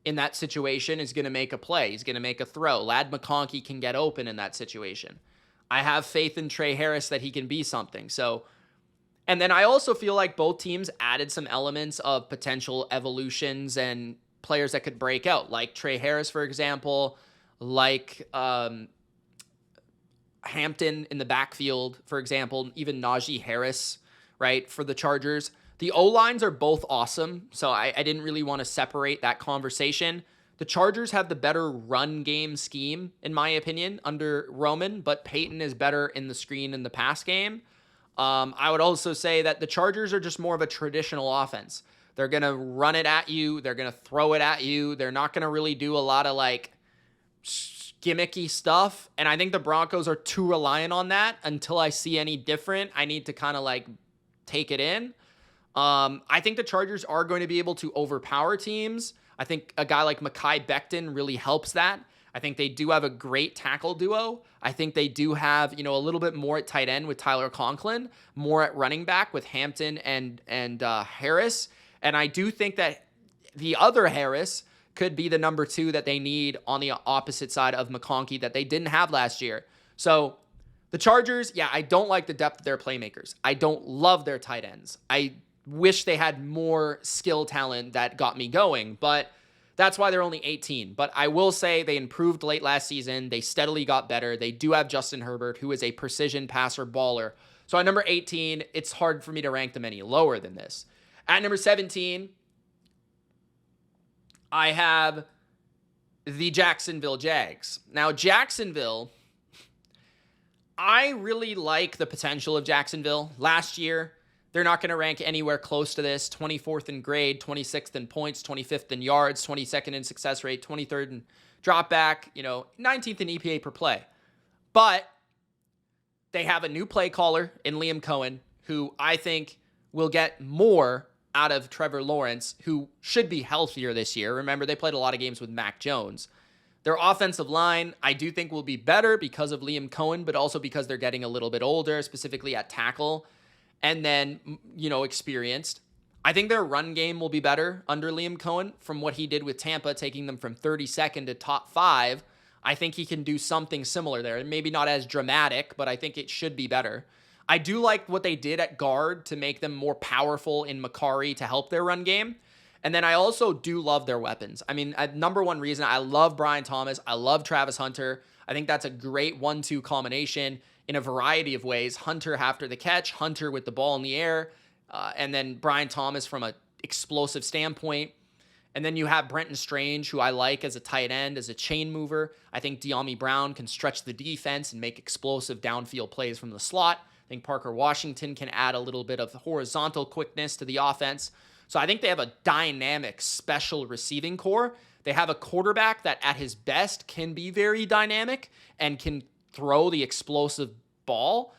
in that situation is going to make a play. He's going to make a throw. Ladd McConkey can get open in that situation. I have faith in Trey Harris that he can be something. So, and then I also feel like both teams added some elements of potential evolutions and players that could break out, like Trey Harris, for example, like Hampton in the backfield, for example, even Najee Harris, right, for the Chargers. The O-lines are both awesome, so I didn't really want to separate that conversation. The Chargers have the better run game scheme, in my opinion, under Roman, but Peyton is better in the screen and the pass game. I would also say that the Chargers are just more of a traditional offense. They're going to run it at you. They're going to throw it at you. They're not going to really do a lot of like gimmicky stuff. And I think the Broncos are too reliant on that. Until I see any different, I need to kind of like take it in. I think the Chargers are going to be able to overpower teams. I think a guy like Mekhi Becton really helps that. I think they do have a great tackle duo. I think they do have, a little bit more at tight end with Tyler Conklin, more at running back with Hampton and Harris. And I do think that the other Harris could be the number 2 that they need on the opposite side of McConkey that they didn't have last year. So the Chargers, I don't like the depth of their playmakers. I don't love their tight ends. I wish they had more skill talent that got me going, but that's why they're only 18. But I will say they improved late last season. They steadily got better. They do have Justin Herbert, who is a precision passer baller. So at number 18, it's hard for me to rank them any lower than this. At number 17, I have the Jacksonville Jags. Now, Jacksonville, I really like the potential of Jacksonville. Last year, they're not going to rank anywhere close to this. 24th in grade, 26th in points, 25th in yards, 22nd in success rate, 23rd in drop back, 19th in EPA per play. But they have a new play caller in Liam Cohen, who I think will get more out of Trevor Lawrence, who should be healthier this year. Remember, they played a lot of games with Mac Jones. Their offensive line, I do think, will be better because of Liam Cohen, but also because they're getting a little bit older, specifically at tackle, and then, experienced. I think their run game will be better under Liam Cohen from what he did with Tampa, taking them from 32nd to top 5. I think he can do something similar there. Maybe not as dramatic, but I think it should be better. I do like what they did at guard to make them more powerful in Macari to help their run game. And then I also do love their weapons. I mean, number one reason, I love Brian Thomas. I love Travis Hunter. I think that's a great 1-2 combination in a variety of ways. Hunter after the catch, Hunter with the ball in the air, and then Brian Thomas from an explosive standpoint. And then you have Brenton Strange, who I like as a tight end, as a chain mover. I think De'Ami Brown can stretch the defense and make explosive downfield plays from the slot. I think Parker Washington can add a little bit of horizontal quickness to the offense. So I think they have a dynamic special receiving core. They have a quarterback that at his best can be very dynamic and can throw the explosive ball.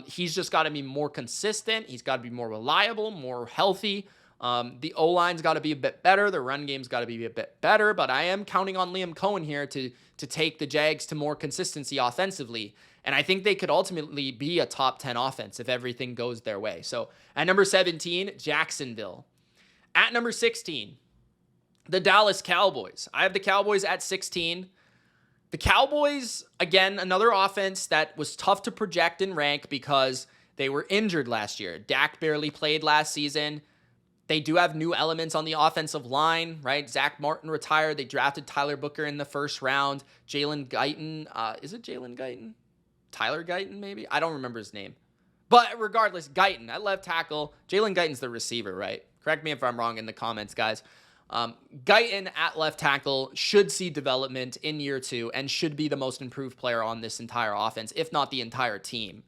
He's just got to be more consistent. He's got to be more reliable, more healthy. The O-line's got to be a bit better. The run game's got to be a bit better. But I am counting on Liam Cohen here to take the Jags to more consistency offensively. And I think they could ultimately be a top 10 offense if everything goes their way. So at number 17, Jacksonville. At number 16, the Dallas Cowboys. I have the Cowboys at 16. The Cowboys, again, another offense that was tough to project and rank because they were injured last year. Dak barely played last season. They do have new elements on the offensive line, right? Zach Martin retired. They drafted Tyler Booker in the first round. Jalen Guyton. Is it Jalen Guyton? Tyler Guyton, maybe? I don't remember his name. But regardless, Guyton at left tackle. Jalen Guyton's the receiver, right? Correct me if I'm wrong in the comments, guys. Guyton at left tackle should see development in year 2 and should be the most improved player on this entire offense, if not the entire team.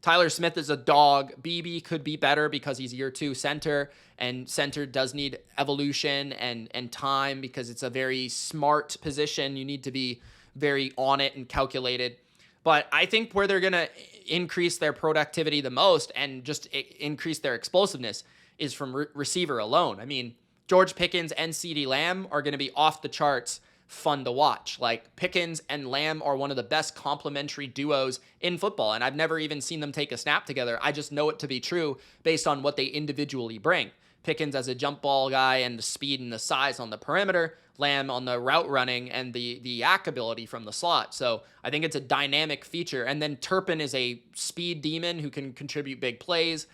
Tyler Smith is a dog. BB could be better because he's year 2 center, and center does need evolution and time because it's a very smart position. You need to be very on it and calculated. But I think where they're going to increase their productivity the most and just increase their explosiveness is from receiver alone. I mean, George Pickens and CeeDee Lamb are going to be off the charts fun to watch. Like, Pickens and Lamb are one of the best complementary duos in football, and I've never even seen them take a snap together. I just know it to be true based on what they individually bring. Pickens as a jump ball guy and the speed and the size on the perimeter, Lamb on the route running and the yak ability from the slot. So I think it's a dynamic feature. And then Turpin is a speed demon who can contribute big plays.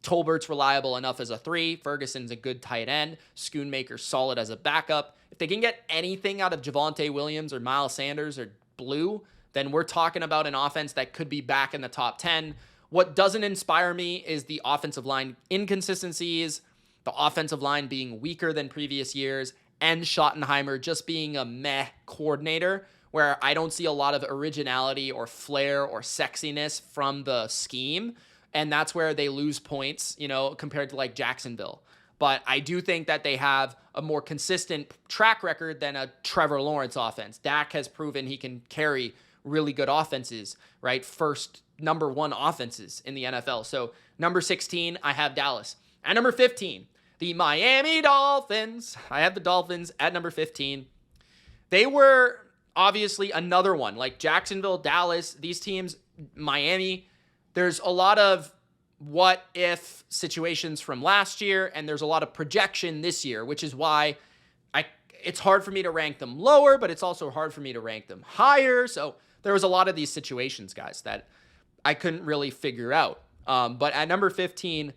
Tolbert's reliable enough as a 3. Ferguson's a good tight end. Schoonmaker's solid as a backup. If they can get anything out of Javonte Williams or Miles Sanders or Blue, then we're talking about an offense that could be back in the top 10. What doesn't inspire me is the offensive line inconsistencies, the offensive line being weaker than previous years, and Schottenheimer just being a meh coordinator where I don't see a lot of originality or flair or sexiness from the scheme. And that's where they lose points, compared to like Jacksonville. But I do think that they have a more consistent track record than a Trevor Lawrence offense. Dak has proven he can carry really good offenses, right? First, number 1 offenses in the NFL. So number 16, I have Dallas. At number 15, the Miami Dolphins. I have the Dolphins at number 15. They were obviously another one. Like Jacksonville, Dallas, these teams, Miami, there's a lot of what if situations from last year, and there's a lot of projection this year, which is why it's hard for me to rank them lower, but it's also hard for me to rank them higher. So there was a lot of these situations, guys, that I couldn't really figure out. But at number 15,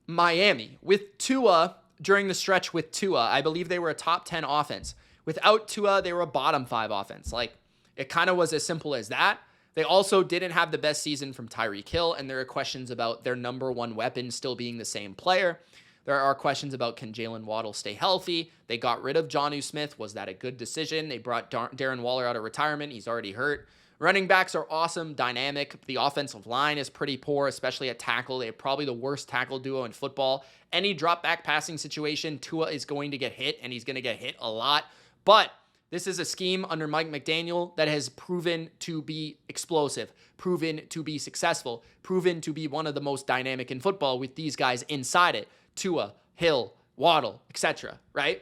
Miami. With Tua, during the stretch with Tua, I believe they were a top 10 offense. Without Tua, they were a bottom 5 offense. Like, it kind of was as simple as that. They also didn't have the best season from Tyreek Hill, and there are questions about their number 1 weapon still being the same player. There are questions about, can Jalen Waddle stay healthy? They got rid of Jonnu Smith. Was that a good decision? They brought Darren Waller out of retirement. He's already hurt. Running backs are awesome, dynamic. The offensive line is pretty poor, especially at tackle. They have probably the worst tackle duo in football. Any drop back passing situation, Tua is going to get hit, and he's going to get hit a lot. But this is a scheme under Mike McDaniel that has proven to be explosive, proven to be successful, proven to be one of the most dynamic in football with these guys inside it. Tua, Hill, Waddle, etc., right?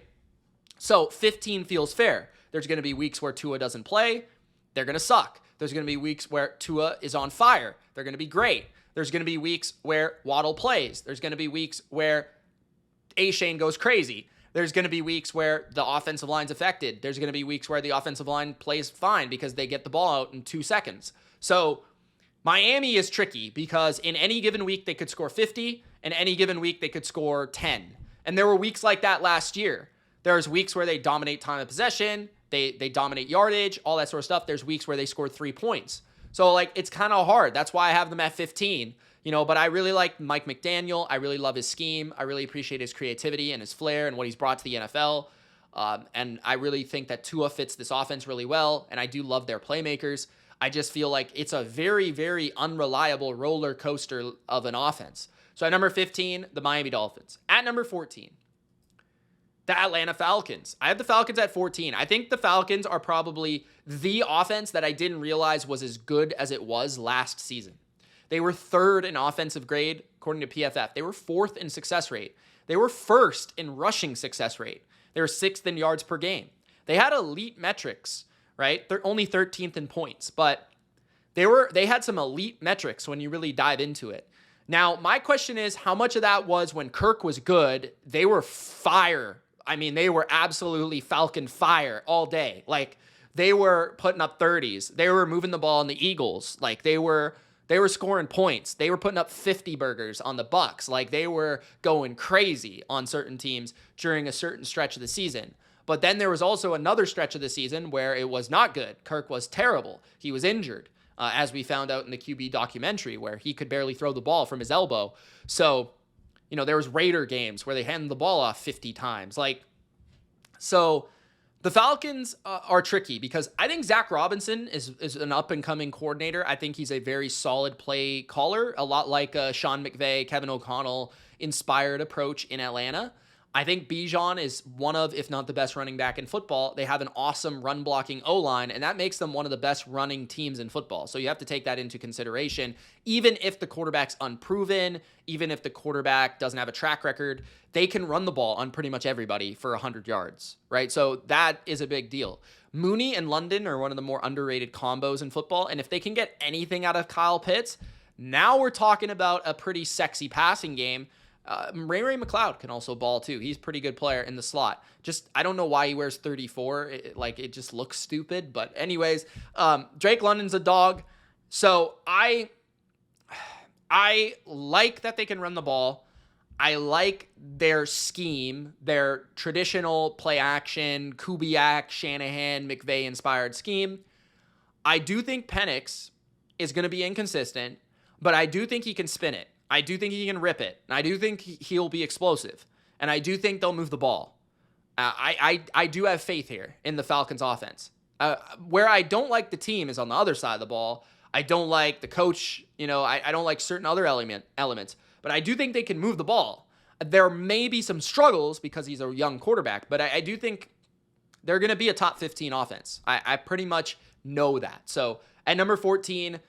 So 15 feels fair. There's going to be weeks where Tua doesn't play. They're going to suck. There's going to be weeks where Tua is on fire. They're going to be great. There's going to be weeks where Waddle plays. There's going to be weeks where A-Shane goes crazy. There's going to be weeks where the offensive line's affected. There's going to be weeks where the offensive line plays fine because they get the ball out in 2 seconds. So Miami is tricky because in any given week they could score 50, and any given week they could score 10. And there were weeks like that last year. There's weeks where they dominate time of possession, they dominate yardage, all that sort of stuff. There's weeks where they scored 3 points. So like it's kind of hard. That's why I have them at 15. But I really like Mike McDaniel. I really love his scheme. I really appreciate his creativity and his flair and what he's brought to the NFL. And I really think that Tua fits this offense really well. And I do love their playmakers. I just feel like it's a very, very unreliable roller coaster of an offense. So at number 15, the Miami Dolphins. At number 14, the Atlanta Falcons. I have the Falcons at 14. I think the Falcons are probably the offense that I didn't realize was as good as it was last season. They were 3rd in offensive grade, according to PFF. They were 4th in success rate. They were 1st in rushing success rate. They were 6th in yards per game. They had elite metrics, right? They're only 13th in points, but they had some elite metrics when you really dive into it. Now, my question is, how much of that was when Kirk was good? They were fire. I mean, they were absolutely Falcon fire all day. Like, they were putting up 30s. They were moving the ball on the Eagles. Like, they were scoring points. They were putting up 50 burgers on the Bucs. Like, they were going crazy on certain teams during a certain stretch of the season. But then there was also another stretch of the season where it was not good. Kirk was terrible. He was injured, as we found out in the QB documentary, where he could barely throw the ball from his elbow. So, there was Raider games where they handed the ball off 50 times. So the Falcons are tricky because I think Zach Robinson is an up-and-coming coordinator. I think he's a very solid play caller, a lot like Sean McVay, Kevin O'Connell inspired approach in Atlanta. I think Bijan is one of, if not the best running back in football. They have an awesome run-blocking O-line, and that makes them one of the best running teams in football. So you have to take that into consideration. Even if the quarterback's unproven, even if the quarterback doesn't have a track record, they can run the ball on pretty much everybody for 100 yards, right? So that is a big deal. Mooney and London are one of the more underrated combos in football, and if they can get anything out of Kyle Pitts, now we're talking about a pretty sexy passing game. Ray McLeod can also ball too. He's a pretty good player in the slot. Just, I don't know why he wears 34. It just looks stupid. But anyways, Drake London's a dog. So I like that they can run the ball. I like their scheme, their traditional play action, Kubiak, Shanahan, McVay inspired scheme. I do think Penix is going to be inconsistent, but I do think he can spin it. I do think he can rip it. And I do think he'll be explosive. And I do think they'll move the ball. I do have faith here in the Falcons offense. Where I don't like the team is on the other side of the ball. I don't like the coach. I don't like certain other elements. But I do think they can move the ball. There may be some struggles because he's a young quarterback. But I do think they're going to be a top 15 offense. I pretty much know that. So at number 14,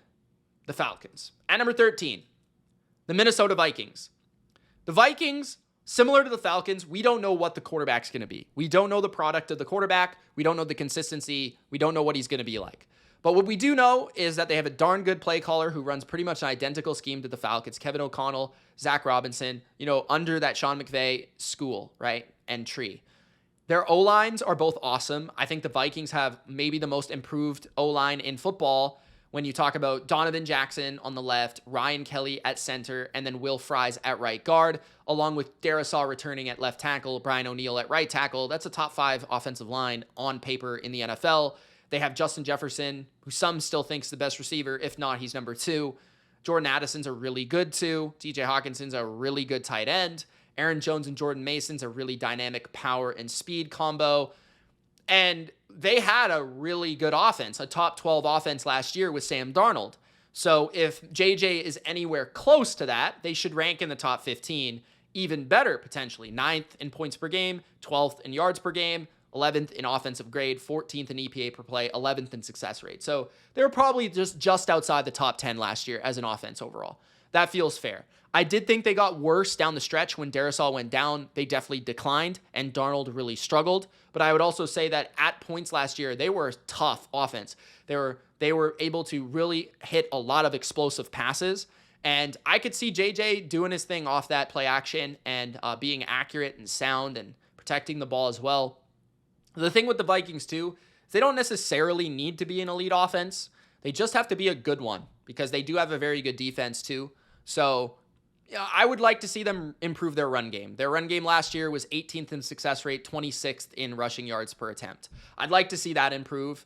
the Falcons. At number 13, the Minnesota Vikings. The Vikings, similar to the Falcons, we don't know what the quarterback's going to be. We don't know the product of the quarterback. We don't know the consistency. We don't know what he's going to be like. But what we do know is that they have a darn good play caller who runs pretty much an identical scheme to the Falcons. Kevin O'Connell, Zach Robinson, under that Sean McVay school, right? And tree. Their O-lines are both awesome. I think the Vikings have maybe the most improved O-line in football when you talk about Donovan Jackson on the left, Ryan Kelly at center, and then Will Fries at right guard, along with Darisaw returning at left tackle, Brian O'Neill at right tackle. That's a top 5 offensive line on paper in the NFL. They have Justin Jefferson, who some still thinks the best receiver. If not, he's number 2. Jordan Addison's a really good 2. TJ Hawkinson's a really good tight end. Aaron Jones and Jordan Mason's a really dynamic power and speed combo. And they had a really good offense, a top 12 offense last year with Sam Darnold. So if JJ is anywhere close to that, they should rank in the top 15, even better potentially. 9th in points per game, 12th in yards per game, 11th in offensive grade, 14th in EPA per play, 11th in success rate. So they were probably just outside the top 10 last year as an offense overall. That feels fair. I did think they got worse down the stretch when Darisaw went down. They definitely declined, and Darnold really struggled. But I would also say that at points last year, they were a tough offense. They were able to really hit a lot of explosive passes. And I could see JJ doing his thing off that play action and being accurate and sound and protecting the ball as well. The thing with the Vikings, too, is they don't necessarily need to be an elite offense. They just have to be a good one because they do have a very good defense, too. So I would like to see them improve their run game. Their run game last year was 18th in success rate, 26th in rushing yards per attempt. I'd like to see that improve.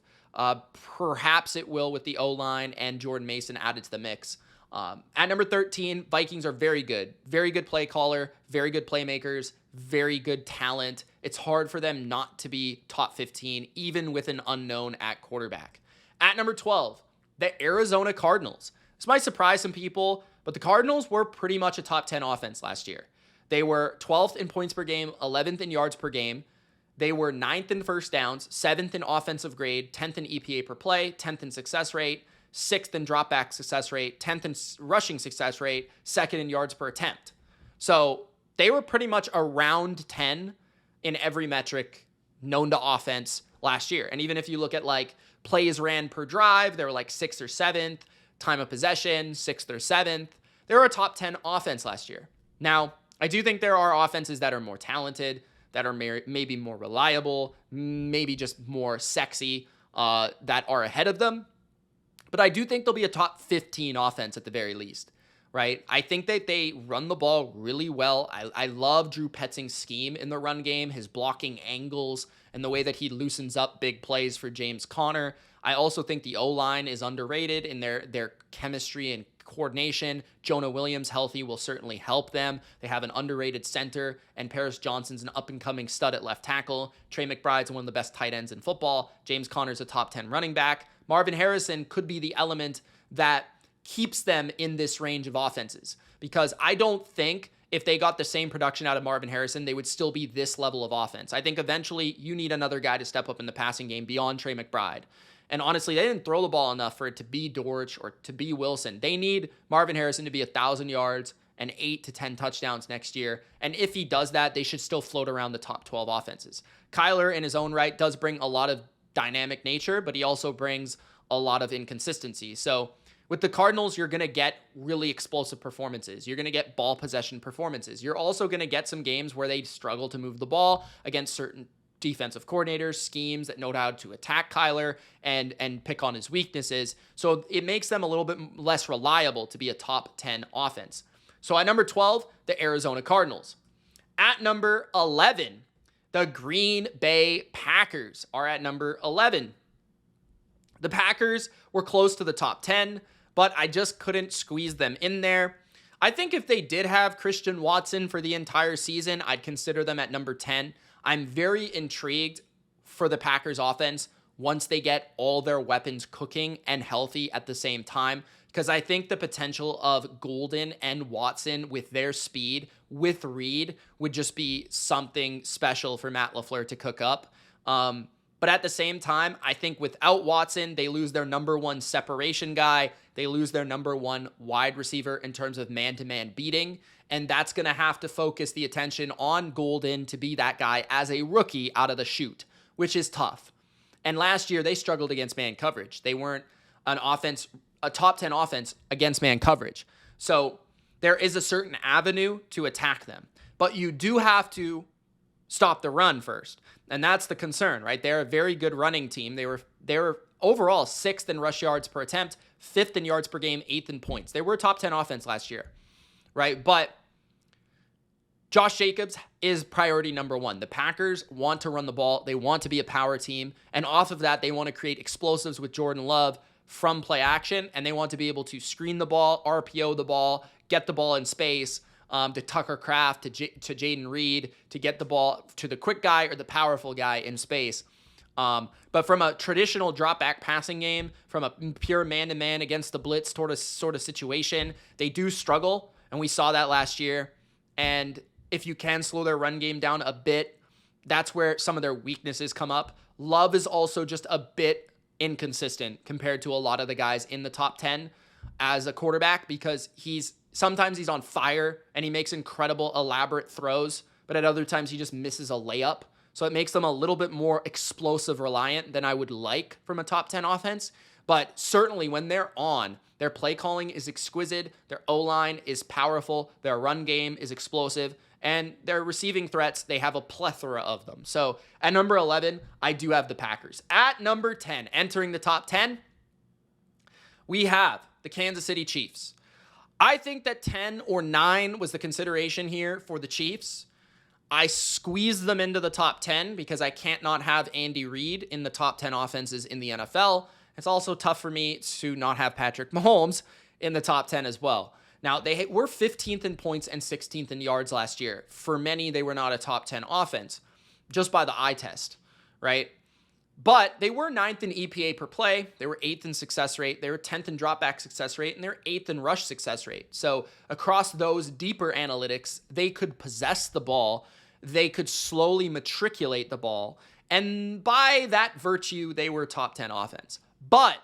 Perhaps it will with the O-line and Jordan Mason added to the mix. At number 13, Vikings are very good. Very good play caller, very good playmakers, very good talent. It's hard for them not to be top 15, even with an unknown at quarterback. At number 12, the Arizona Cardinals. This might surprise some people, but the Cardinals were pretty much a top 10 offense last year. They were 12th in points per game, 11th in yards per game. They were 9th in first downs, 7th in offensive grade, 10th in EPA per play, 10th in success rate, 6th in dropback success rate, 10th in rushing success rate, 2nd in yards per attempt. So they were pretty much around 10 in every metric known to offense last year. And even if you look at like plays ran per drive, they were like 6th or 7th. Time of possession, 6th or 7th. They were a top 10 offense last year. Now, I do think there are offenses that are more talented, that are maybe more reliable, maybe just more sexy, that are ahead of them. But I do think they'll be a top 15 offense at the very least, right? I think that they run the ball really well. I love Drew Petzing's scheme in the run game, his blocking angles, and the way that he loosens up big plays for James Conner. I also think the O-line is underrated in their chemistry and coordination. Jonah Williams healthy will certainly help them. They have an underrated center, and Paris Johnson's an up-and-coming stud at left tackle. Trey McBride's one of the best tight ends in football. James Conner's a top 10 running back. Marvin Harrison could be the element that keeps them in this range of offenses, because I don't think if they got the same production out of Marvin Harrison, they would still be this level of offense. I think eventually you need another guy to step up in the passing game beyond Trey McBride. And honestly, they didn't throw the ball enough for it to be Dortch or to be Wilson. They need Marvin Harrison to be 1,000 yards and 8 to 10 touchdowns next year. And if he does that, they should still float around the top 12 offenses. Kyler, in his own right, does bring a lot of dynamic nature, but he also brings a lot of inconsistency. So with the Cardinals, you're going to get really explosive performances. You're going to get ball possession performances. You're also going to get some games where they struggle to move the ball against certain defensive coordinators, schemes that know how to attack Kyler and pick on his weaknesses. So it makes them a little bit less reliable to be a top 10 offense. So at number 12, the Arizona Cardinals. At number 11, the Green Bay Packers are at number 11. The Packers were close to the top 10, but I just couldn't squeeze them in there. I think if they did have Christian Watson for the entire season, I'd consider them at number 10. I'm very intrigued for the Packers offense once they get all their weapons cooking and healthy at the same time, because I think the potential of Golden and Watson with their speed with Reed would just be something special for Matt LaFleur to cook up. But at the same time, I think without Watson, they lose their number one separation guy. They lose their number one wide receiver in terms of man-to-man beating. And that's going to have to focus the attention on Golden to be that guy as a rookie out of the chute, which is tough. And last year, they struggled against man coverage. They weren't a top 10 offense against man coverage. So there is a certain avenue to attack them. But you do have to stop the run first. And that's the concern, right? They're a very good running team. They were overall 6th in rush yards per attempt, 5th in yards per game, 8th in points. They were a top 10 offense last year, right? But Josh Jacobs is priority number one. The Packers want to run the ball. They want to be a power team. And off of that, they want to create explosives with Jordan Love from play action. And they want to be able to screen the ball, RPO the ball, get the ball in space, to Tucker Kraft, to Jaden Reed, to get the ball to the quick guy or the powerful guy in space. But from a traditional drop back passing game, from a pure man-to-man against the blitz sort of situation, they do struggle. And we saw that last year. And if you can slow their run game down a bit, that's where some of their weaknesses come up. Love is also just a bit inconsistent compared to a lot of the guys in the top 10 as a quarterback, because sometimes he's on fire and he makes incredible elaborate throws, but at other times he just misses a layup. So it makes them a little bit more explosive reliant than I would like from a top 10 offense. But certainly when they're on, their play calling is exquisite, their O-line is powerful, their run game is explosive, and their receiving threats, they have a plethora of them. So at number 11, I do have the Packers. At number 10, entering the top 10, we have the Kansas City Chiefs. I think that 10 or 9 was the consideration here for the Chiefs. I squeezed them into the top 10 because I can't not have Andy Reid in the top 10 offenses in the NFL. It's also tough for me to not have Patrick Mahomes in the top 10 as well. Now, they were 15th in points and 16th in yards last year. For many, they were not a top 10 offense, just by the eye test, right? But they were 9th in EPA per play. They were 8th in success rate. They were 10th in dropback success rate, and they're 8th in rush success rate. So across those deeper analytics, they could possess the ball. They could slowly matriculate the ball. And by that virtue, they were top 10 offense. But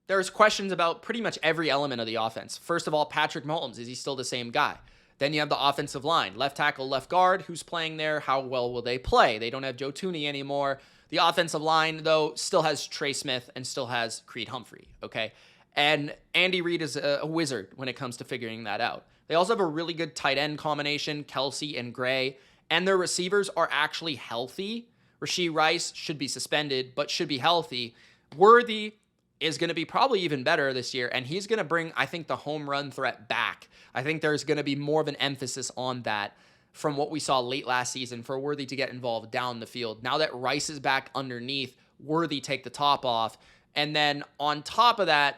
there's questions about pretty much every element of the offense. First of all, Patrick Mahomes, is he still the same guy? Then you have the offensive line, left tackle, left guard, who's playing there? How well will they play? They don't have Joe Thuney anymore. The offensive line, though, still has Trey Smith and still has Creed Humphrey, okay? And Andy Reid is a wizard when it comes to figuring that out. They also have a really good tight end combination, Kelsey and Gray, and their receivers are actually healthy. Rashee Rice should be suspended, but should be healthy. Worthy is going to be probably even better this year, and he's going to bring, I think, the home run threat back. I think there's going to be more of an emphasis on that from what we saw late last season for Worthy to get involved down the field. Now that Rice is back underneath, Worthy take the top off. And then on top of that,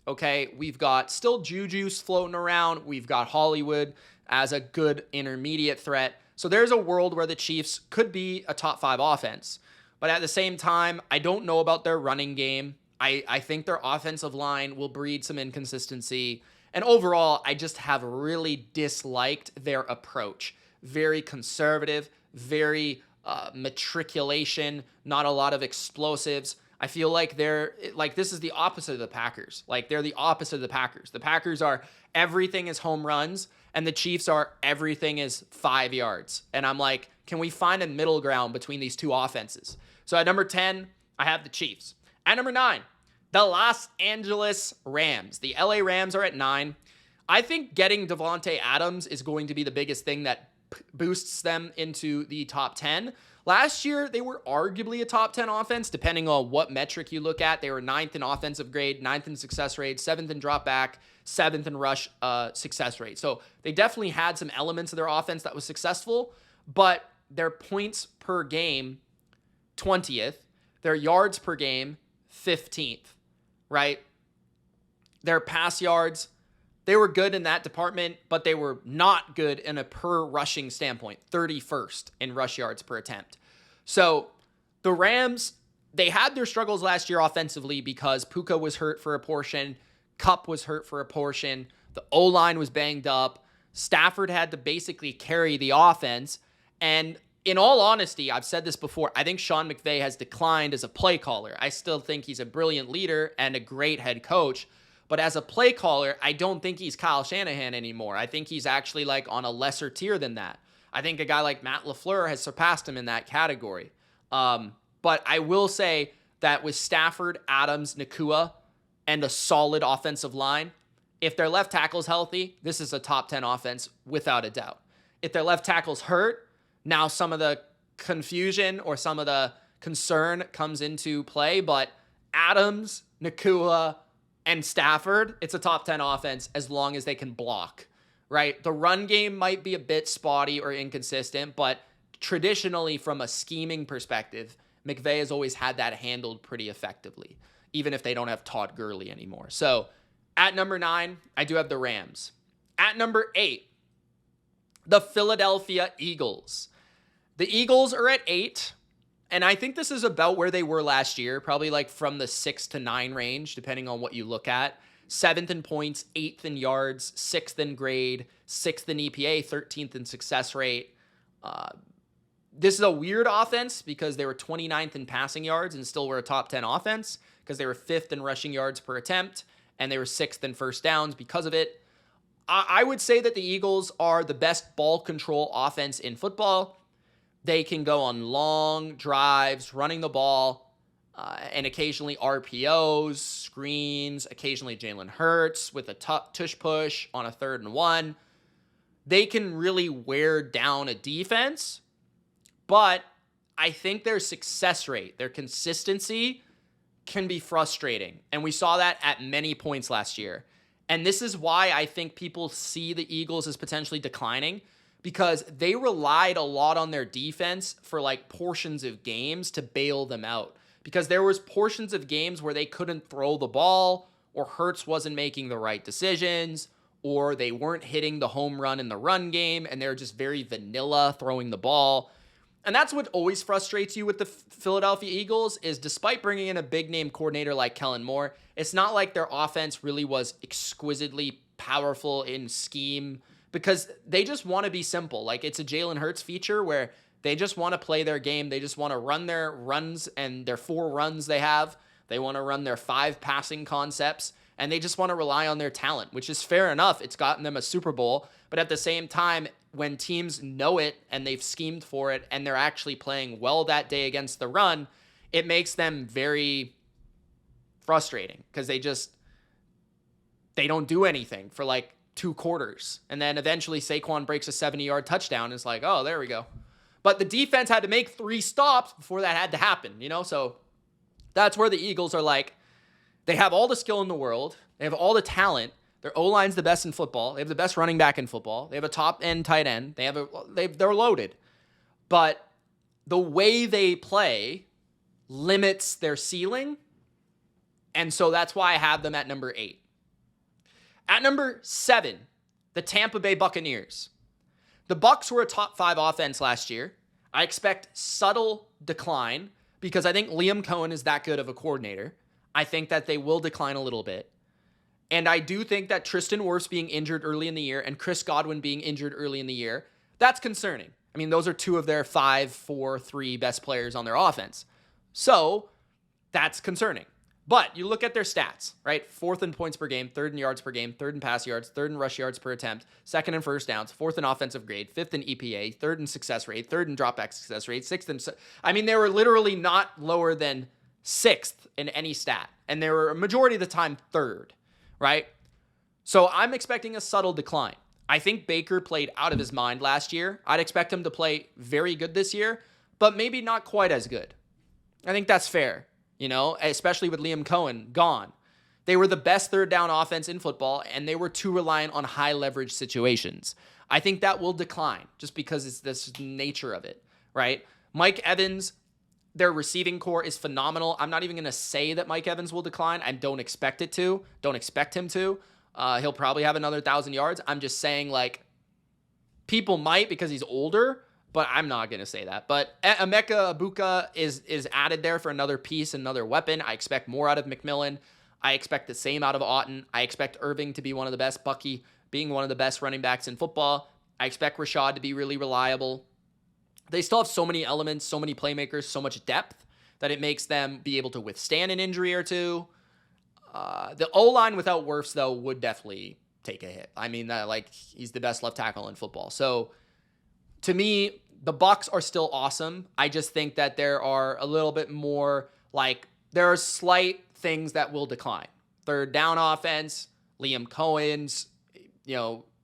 okay, we've got still Juju's floating around. We've got Hollywood as a good intermediate threat. So there's a world where the Chiefs could be a top 5 offense. But at the same time, I don't know about their running game. I think their offensive line will breed some inconsistency. And overall, I just have really disliked their approach. Very conservative, very matriculation, not a lot of explosives. I feel like this is the opposite of the Packers. Like, they're the opposite of the Packers. The Packers are everything is home runs, and the Chiefs are everything is 5 yards. And I'm like, can we find a middle ground between these two offenses? So at number 10, I have the Chiefs. At number 9, the Los Angeles Rams. The LA Rams are at 9. I think getting Devontae Adams is going to be the biggest thing that boosts them into the top 10. Last year, they were arguably a top 10 offense, depending on what metric you look at. They were 9th in offensive grade, 9th in success rate, 7th in drop back, 7th in rush success rate. So they definitely had some elements of their offense that was successful, but their points per game, 20th. Their yards per game, 15th, right? Their pass yards, they were good in that department, but they were not good in a per rushing standpoint, 31st in rush yards per attempt. So the Rams, they had their struggles last year offensively because Puka was hurt for a portion, Kupp was hurt for a portion, the O-line was banged up, Stafford had to basically carry the offense, and in all honesty, I've said this before, I think Sean McVay has declined as a play caller. I still think he's a brilliant leader and a great head coach, but as a play caller, I don't think he's Kyle Shanahan anymore. I think he's actually like on a lesser tier than that. I think a guy like Matt LaFleur has surpassed him in that category. But I will say that with Stafford, Adams, Nakua, and a solid offensive line, if their left tackle's healthy, this is a top 10 offense without a doubt. If their left tackle's hurt, now some of the confusion or some of the concern comes into play, but Adams, Nakua, and Stafford, it's a top 10 offense as long as they can block, right? The run game might be a bit spotty or inconsistent, but traditionally from a scheming perspective, McVay has always had that handled pretty effectively, even if they don't have Todd Gurley anymore. So at number 9, I do have the Rams. At number 8, the Philadelphia Eagles. The Eagles are at 8, and I think this is about where they were last year, probably like from the 6 to 9 range, depending on what you look at. 7th in points, 8th in yards, 6th in grade, 6th in EPA, 13th in success rate. This is a weird offense because they were 29th in passing yards and still were a top 10 offense because they were 5th in rushing yards per attempt and they were 6th in first downs because of it. I would say that the Eagles are the best ball control offense in football. They can go on long drives, running the ball, and occasionally RPOs, screens, occasionally Jalen Hurts with a tush push on a 3rd and 1. They can really wear down a defense, but I think their success rate, their consistency can be frustrating. And we saw that at many points last year. And this is why I think people see the Eagles as potentially declining, because they relied a lot on their defense for like portions of games to bail them out. Because there was portions of games where they couldn't throw the ball, or Hurts wasn't making the right decisions, or they weren't hitting the home run in the run game, and they're just very vanilla throwing the ball. And that's what always frustrates you with the Philadelphia Eagles is despite bringing in a big-name coordinator like Kellen Moore, it's not like their offense really was exquisitely powerful in scheme because they just want to be simple. Like it's a Jalen Hurts feature where they just want to play their game. They just want to run their runs and their 4 runs they have. They want to run their 5 passing concepts, and they just want to rely on their talent, which is fair enough. It's gotten them a Super Bowl, but at the same time, when teams know it and they've schemed for it and they're actually playing well that day against the run, it makes them very frustrating because they don't do anything for like 2 quarters. And then eventually Saquon breaks a 70-yard touchdown. It's like, oh, there we go. But the defense had to make 3 stops before that had to happen, So that's where the Eagles are like, they have all the skill in the world. They have all the talent. Their O-line's the best in football. They have the best running back in football. They have a top-end tight end. They're loaded. But the way they play limits their ceiling, and so that's why I have them at number 8. At number 7, the Tampa Bay Buccaneers. The Bucs were a top 5 offense last year. I expect subtle decline because I think Liam Cohen is that good of a coordinator. I think that they will decline a little bit. And I do think that Tristan Wirfs being injured early in the year and Chris Godwin being injured early in the year, that's concerning. I mean, those are 2 of their 5, 4, 3 best players on their offense. So that's concerning. But you look at their stats, right? 4th in points per game, 3rd in yards per game, 3rd in pass yards, 3rd in rush yards per attempt, 2nd in first downs, 4th in offensive grade, 5th in EPA, 3rd in success rate, 3rd in dropback success rate, 6th in... I mean, they were literally not lower than 6th in any stat. And they were a majority of the time 3rd. Right? So I'm expecting a subtle decline. I think Baker played out of his mind last year. I'd expect him to play very good this year, but maybe not quite as good. I think that's fair, especially with Liam Cohen gone. They were the best 3rd down offense in football, and they were too reliant on high leverage situations. I think that will decline just because it's this nature of it, right? Mike Evans, their receiving core is phenomenal. I'm not even going to say that Mike Evans will decline. I don't expect it to. Don't expect him to. He'll probably have another 1,000 yards. I'm just saying, like, people might because he's older, but I'm not going to say that. But Emeka Egbuka is added there for another piece, another weapon. I expect more out of McMillan. I expect the same out of Otton. I expect Irving to be one of the best, Bucky being one of the best running backs in football. I expect Rashad to be really reliable. They still have so many elements, so many playmakers, so much depth that it makes them be able to withstand an injury or two. The O-line without Wirfs, though, would definitely take a hit. I mean, he's the best left tackle in football. So, to me, the Bucs are still awesome. I just think that there are a little bit more, there are slight things that will decline. 3rd down offense, Liam Cohen's,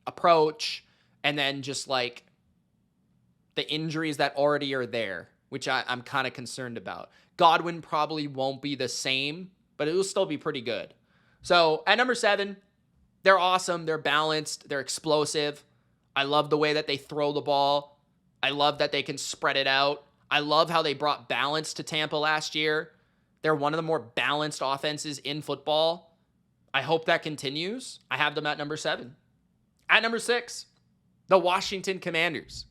approach, and then just, the injuries that already are there, which I'm kind of concerned about. Godwin probably won't be the same, but it will still be pretty good. So at number 7, they're awesome. They're balanced. They're explosive. I love the way that they throw the ball. I love that they can spread it out. I love how they brought balance to Tampa last year. They're one of the more balanced offenses in football. I hope that continues. I have them at number 7. At number 6, The Washington Commanders.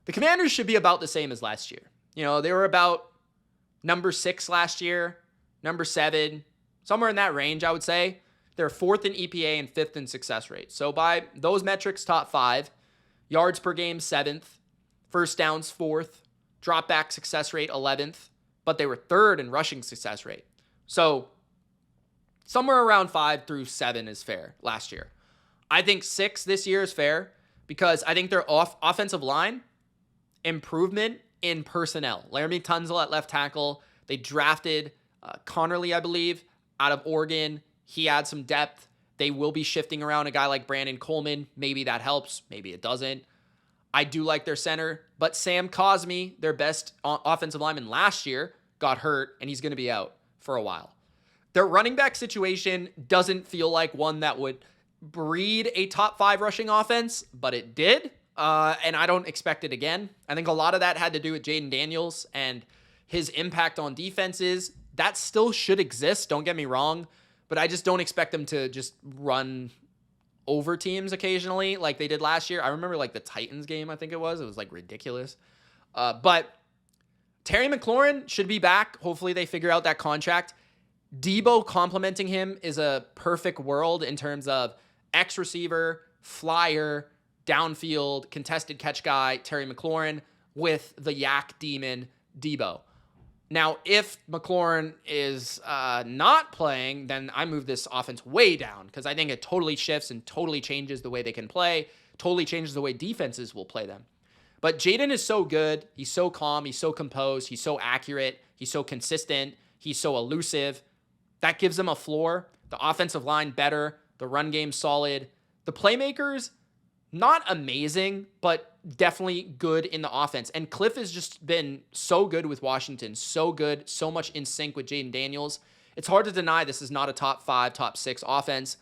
The Commanders should be about the same as last year. They were about number 6 last year, number 7, somewhere in that range, I would say. They're 4th in EPA and 5th in success rate. So by those metrics, top 5. Yards per game, 7th. First downs, 4th. Drop back success rate, 11th. But they were 3rd in rushing success rate. So somewhere around 5 through 7 is fair last year. I think 6 this year is fair because I think their offensive line improvement in personnel. Laramie Tunzel at left tackle. They drafted Connerly, I believe, out of Oregon. He adds some depth. They will be shifting around a guy like Brandon Coleman. Maybe that helps. Maybe it doesn't. I do like their center, but Sam Cosmi, their best offensive lineman last year, got hurt, and he's going to be out for a while. Their running back situation doesn't feel like one that would breed a top 5 rushing offense, but it did, and I don't expect it again. I think a lot of that had to do with Jaden Daniels and his impact on defenses. That still should exist, don't get me wrong, but I just don't expect them to just run over teams occasionally like they did last year. I remember like the Titans game, I think it was like ridiculous. But Terry McLaurin should be back. Hopefully they figure out that contract. Debo complimenting him is a perfect world in terms of X receiver, flyer, downfield, contested catch guy, Terry McLaurin with the yak demon, Debo. Now, if McLaurin is not playing, then I move this offense way down because I think it totally shifts and totally changes the way they can play, totally changes the way defenses will play them. But Jaden is so good. He's so calm. He's so composed. He's so accurate. He's so consistent. He's so elusive. That gives him a floor. The offensive line better. The run game solid. The playmakers, not amazing, but definitely good in the offense. And Cliff has just been so good with Washington. So good. So much in sync with Jaden Daniels. It's hard to deny this is not a top 5, top 6 offense.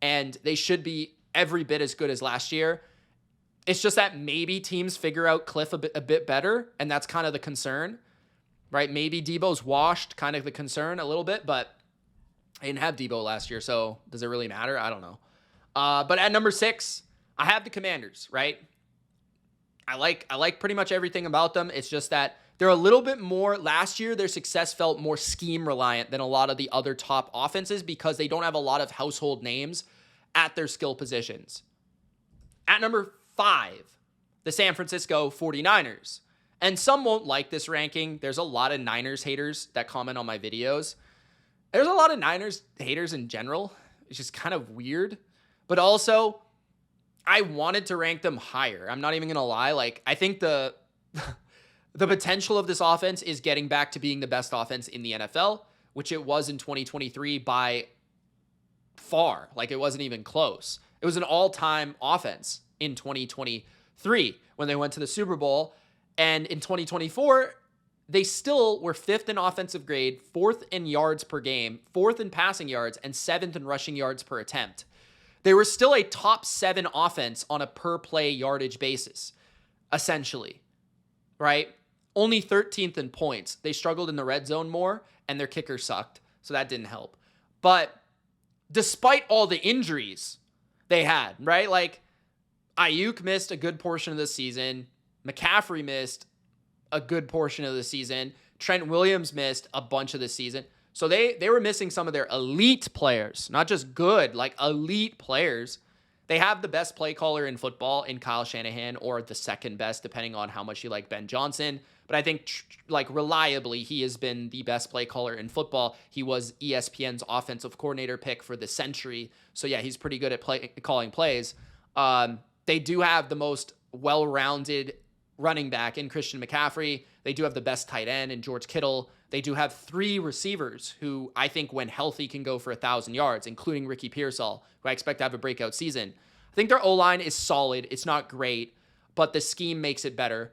And they should be every bit as good as last year. It's just that maybe teams figure out Cliff a bit better, and that's kind of the concern, right? Maybe Debo's washed, kind of the concern a little bit, but I didn't have Debo last year, so does it really matter? I don't know. But at number 6, I have the Commanders, right? I like pretty much everything about them. It's just that they're a little bit more, last year, their success felt more scheme reliant than a lot of the other top offenses because they don't have a lot of household names at their skill positions. At number 5, the San Francisco 49ers. And some won't like this ranking. There's a lot of Niners haters that comment on my videos. There's a lot of Niners haters in general. It's just kind of weird. But also, I wanted to rank them higher. I'm not even going to lie. Like, I think the potential of this offense is getting back to being the best offense in the NFL, which it was in 2023 by far. Like, it wasn't even close. It was an all-time offense in 2023 when they went to the Super Bowl. And in 2024, they still were 5th in offensive grade, 4th in yards per game, 4th in passing yards, and 7th in rushing yards per attempt. They were still a top 7 offense on a per play yardage basis, essentially, right? Only 13th in points. They struggled in the red zone more, and their kicker sucked, so that didn't help. But despite all the injuries they had, right? Like, Ayuk missed a good portion of the season. McCaffrey missed a good portion of the season. Trent Williams missed a bunch of the season. So they were missing some of their elite players, not just good, like elite players. They have the best play caller in football in Kyle Shanahan, or the second best, depending on how much you like Ben Johnson. But I think, like, reliably, he has been the best play caller in football. He was ESPN's offensive coordinator pick for the century. So, yeah, he's pretty good at calling plays. They do have the most well-rounded running back in Christian McCaffrey. They do have the best tight end in George Kittle. They do have 3 receivers who I think when healthy can go for 1,000 yards, including Ricky Pearsall, who I expect to have a breakout season. I think their O-line is solid. It's not great, but the scheme makes it better.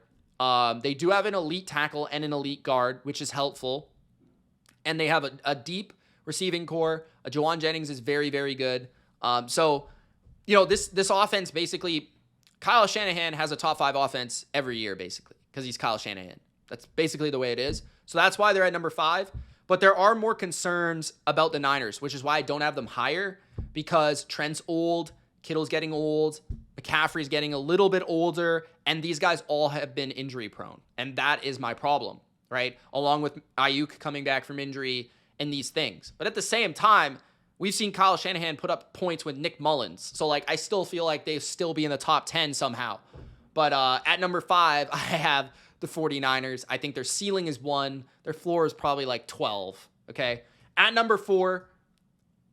They do have an elite tackle and an elite guard, which is helpful. And they have a deep receiving core. Jawan Jennings is very, very good. So, you know, this offense basically, Kyle Shanahan has a top 5 offense every year, basically, because he's Kyle Shanahan. That's basically the way it is. So that's why they're at number 5. But there are more concerns about the Niners, which is why I don't have them higher, because Trent's old, Kittle's getting old, McCaffrey's getting a little bit older, and these guys all have been injury prone. And that is my problem, right? Along with Ayuk coming back from injury and these things. But at the same time, we've seen Kyle Shanahan put up points with Nick Mullins. So, like, I still feel like they still be in the top 10 somehow. But at number 5, I have the 49ers. I think their ceiling is 1. Their floor is probably like 12, okay? At number 4,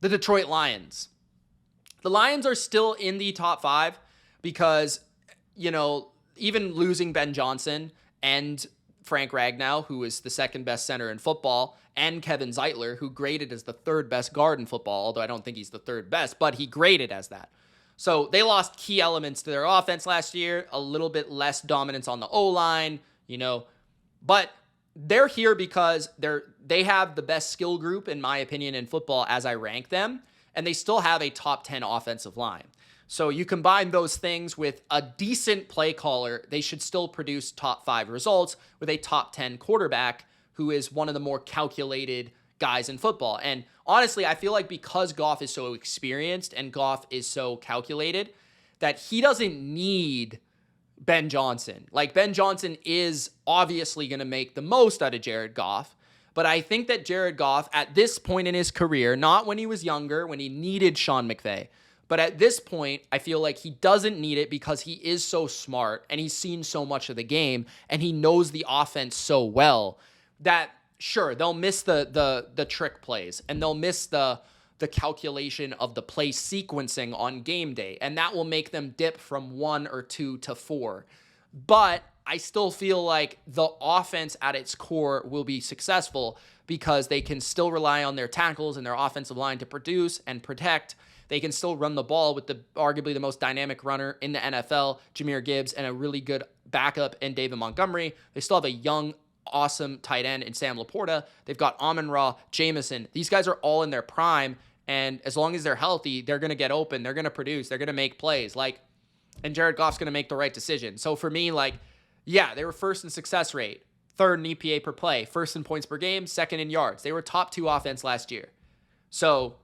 the Detroit Lions. The Lions are still in the top 5 because, you know, even losing Ben Johnson and Frank Ragnow, who is the second best center in football, and Kevin Zeitler, who graded as the third best guard in football, although I don't think he's the third best, but he graded as that. So they lost key elements to their offense last year, a little bit less dominance on the O-line, you know, but they're here because they have the best skill group, in my opinion, in football as I rank them, and they still have a top 10 offensive line. So you combine those things with a decent play caller, they should still produce top 5 results with a top 10 quarterback who is one of the more calculated guys in football. And honestly, I feel like because Goff is so experienced and Goff is so calculated that he doesn't need Ben Johnson. Like, Ben Johnson is obviously going to make the most out of Jared Goff, but I think that Jared Goff at this point in his career, not when he was younger, when he needed Sean McVay, but at this point, I feel like he doesn't need it because he is so smart and he's seen so much of the game and he knows the offense so well that, sure, they'll miss the trick plays and they'll miss the calculation of the play sequencing on game day, and that will make them dip from 1 or 2 to 4. But I still feel like the offense at its core will be successful because they can still rely on their tackles and their offensive line to produce and protect. They can still run the ball with arguably the most dynamic runner in the NFL, Jahmyr Gibbs, and a really good backup in David Montgomery. They still have a young, awesome tight end in Sam Laporta. They've got Amon-Ra, Jameson. These guys are all in their prime, and as long as they're healthy, they're going to get open. They're going to produce. They're going to make plays. And Jared Goff's going to make the right decision. So for me, yeah, they were first in success rate, third in EPA per play, first in points per game, second in yards. They were top 2 offense last year. So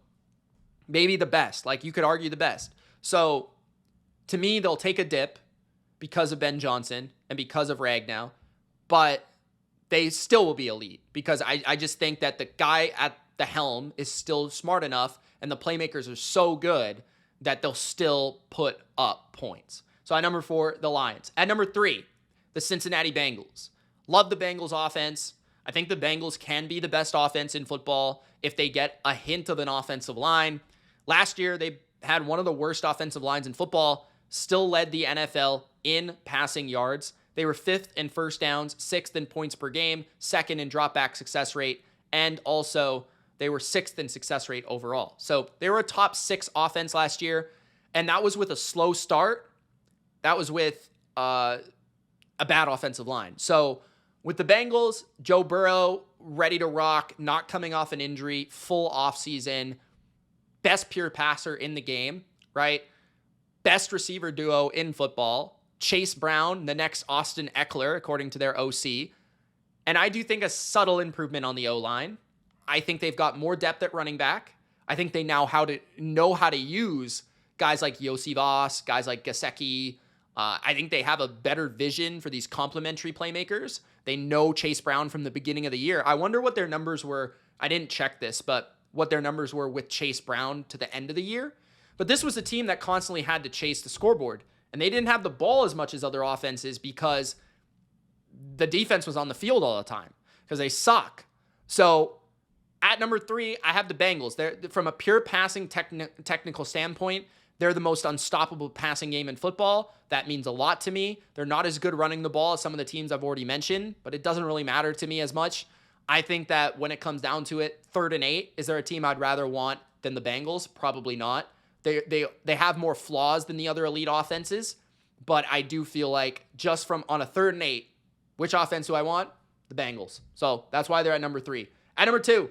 maybe the best. You could argue the best. So to me, they'll take a dip because of Ben Johnson and because of Ragnow, but they still will be elite because I just think that the guy at the helm is still smart enough and the playmakers are so good that they'll still put up points. So at number 4, the Lions. At number 3, the Cincinnati Bengals. Love the Bengals offense. I think the Bengals can be the best offense in football if they get a hint of an offensive line. Last year, they had one of the worst offensive lines in football, still led the NFL in passing yards. They were 5th in first downs, 6th in points per game, 2nd in dropback success rate, and also they were 6th in success rate overall. So they were a top 6 offense last year, and that was with a slow start. That was with a bad offensive line. So with the Bengals, Joe Burrow ready to rock, not coming off an injury, full offseason, best pure passer in the game, right? Best receiver duo in football. Chase Brown, the next Austin Eckler, according to their OC. And I do think a subtle improvement on the O-line. I think they've got more depth at running back. I think they know how to use guys like Yossi Voss, guys like Gesicki. I think they have a better vision for these complementary playmakers. They know Chase Brown from the beginning of the year. I wonder what their numbers were. I didn't check this, but what their numbers were with Chase Brown to the end of the year. But this was a team that constantly had to chase the scoreboard. And they didn't have the ball as much as other offenses because the defense was on the field all the time because they suck. So at number 3, I have the Bengals. They're, from a pure passing technical standpoint, they're the most unstoppable passing game in football. That means a lot to me. They're not as good running the ball as some of the teams I've already mentioned, but it doesn't really matter to me as much. I think that when it comes down to it, 3rd and 8, is there a team I'd rather want than the Bengals? Probably not. They have more flaws than the other elite offenses, but I do feel like just from on a 3rd and 8, which offense do I want? The Bengals. So that's why they're at number 3. At number 2,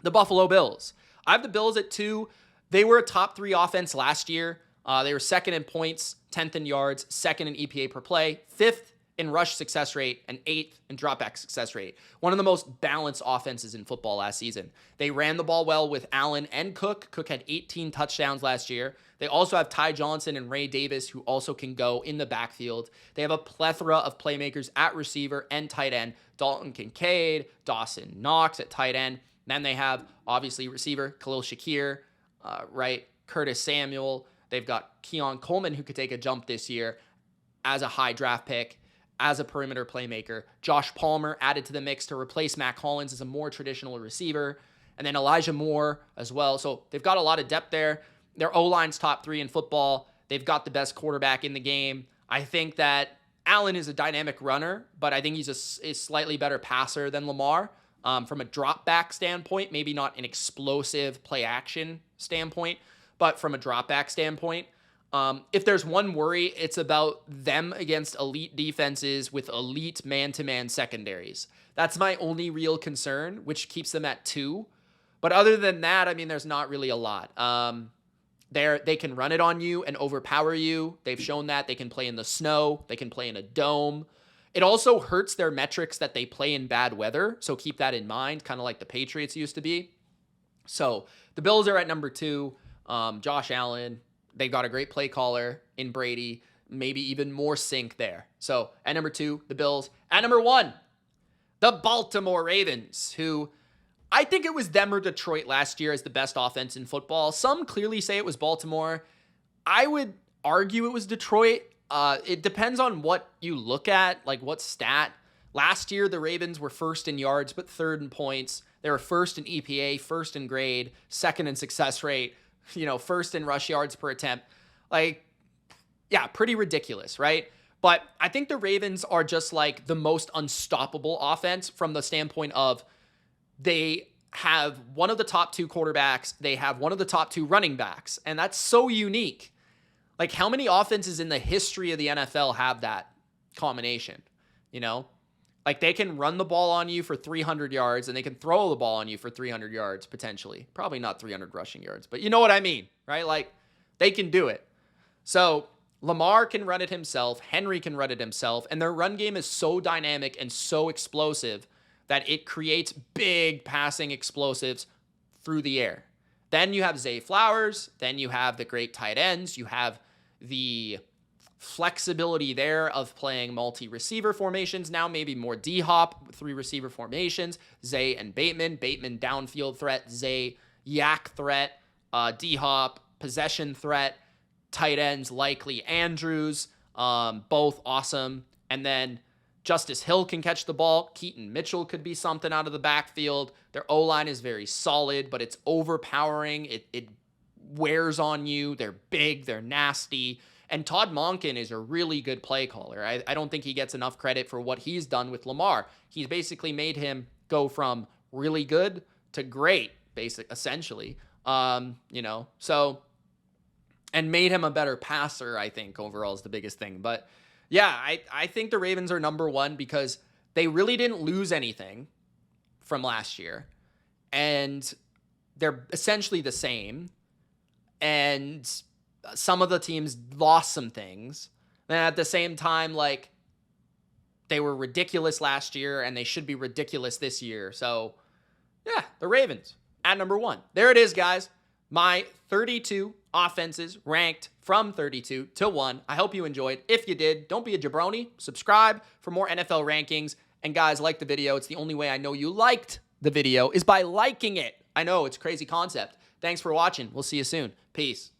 the Buffalo Bills. I have the Bills at 2. They were a top 3 offense last year. They were 2nd in points, 10th in yards, 2nd in EPA per play, 5th in rush success rate and 8th in dropback success rate. One of the most balanced offenses in football last season. They ran the ball well with Allen and Cook. Cook had 18 touchdowns last year. They also have Ty Johnson and Ray Davis, who also can go in the backfield. They have a plethora of playmakers at receiver and tight end. Dalton Kincaid, Dawson Knox at tight end. Then they have, obviously, receiver Khalil Shakir, right? Curtis Samuel. They've got Keon Coleman, who could take a jump this year as a high draft pick, as a perimeter playmaker. Josh Palmer added to the mix to replace Mac Hollins as a more traditional receiver. And then Elijah Moore as well. So they've got a lot of depth there. Their O-line's top 3 in football. They've got the best quarterback in the game. I think that Allen is a dynamic runner, but I think he's a slightly better passer than Lamar. From a drop back standpoint, maybe not an explosive play action standpoint, but from a drop back standpoint, if there's one worry, it's about them against elite defenses with elite man-to-man secondaries. That's my only real concern, which keeps them at 2. But other than that, I mean, there's not really a lot. They can run it on you and overpower you. They've shown that. They can play in the snow. They can play in a dome. It also hurts their metrics that they play in bad weather, so keep that in mind, kind of like the Patriots used to be. So the Bills are at number 2. Josh Allen, they've got a great play caller in Brady, maybe even more sync there. So at number 2, the Bills. At number 1, the Baltimore Ravens, who I think it was them or Detroit last year as the best offense in football. Some clearly say it was Baltimore. I would argue it was Detroit. It depends on what you look at, like what stat. Last year, the Ravens were first in yards, but third in points. They were first in EPA, first in grade, second in success rate, first in rush yards per attempt. Pretty ridiculous, right? But I think the Ravens are just like the most unstoppable offense from the standpoint of they have one of the top 2 quarterbacks. They have one of the top 2 running backs. And that's so unique. Like, how many offenses in the history of the NFL have that combination? Like, they can run the ball on you for 300 yards and they can throw the ball on you for 300 yards, potentially. Probably not 300 rushing yards, but you know what I mean, right? Like, they can do it. So Lamar can run it himself. Henry can run it himself. And their run game is so dynamic and so explosive that it creates big passing explosives through the air. Then you have Zay Flowers. Then you have the great tight ends. You have the flexibility there of playing multi-receiver formations. Now maybe more D-hop, 3 receiver formations. Zay and Bateman. Bateman downfield threat. Zay yak threat. D-hop possession threat. Tight ends likely Andrews. Both awesome. And then Justice Hill can catch the ball. Keaton Mitchell could be something out of the backfield. Their O-line is very solid, but it's overpowering. It wears on you. They're big. They're nasty. And Todd Monken is a really good play caller. I don't think he gets enough credit for what he's done with Lamar. He's basically made him go from really good to great, essentially. And made him a better passer, I think, overall is the biggest thing. But yeah, I think the Ravens are number 1 because they really didn't lose anything from last year. And they're essentially the same. And some of the teams lost some things. And at the same time, like, they were ridiculous last year and they should be ridiculous this year. So, yeah, the Ravens at number 1. There it is, guys. My 32 offenses ranked from 32 to 1. I hope you enjoyed. If you did, don't be a jabroni. Subscribe for more NFL rankings. And guys, like the video. It's the only way I know you liked the video is by liking it. I know, it's a crazy concept. Thanks for watching. We'll see you soon. Peace.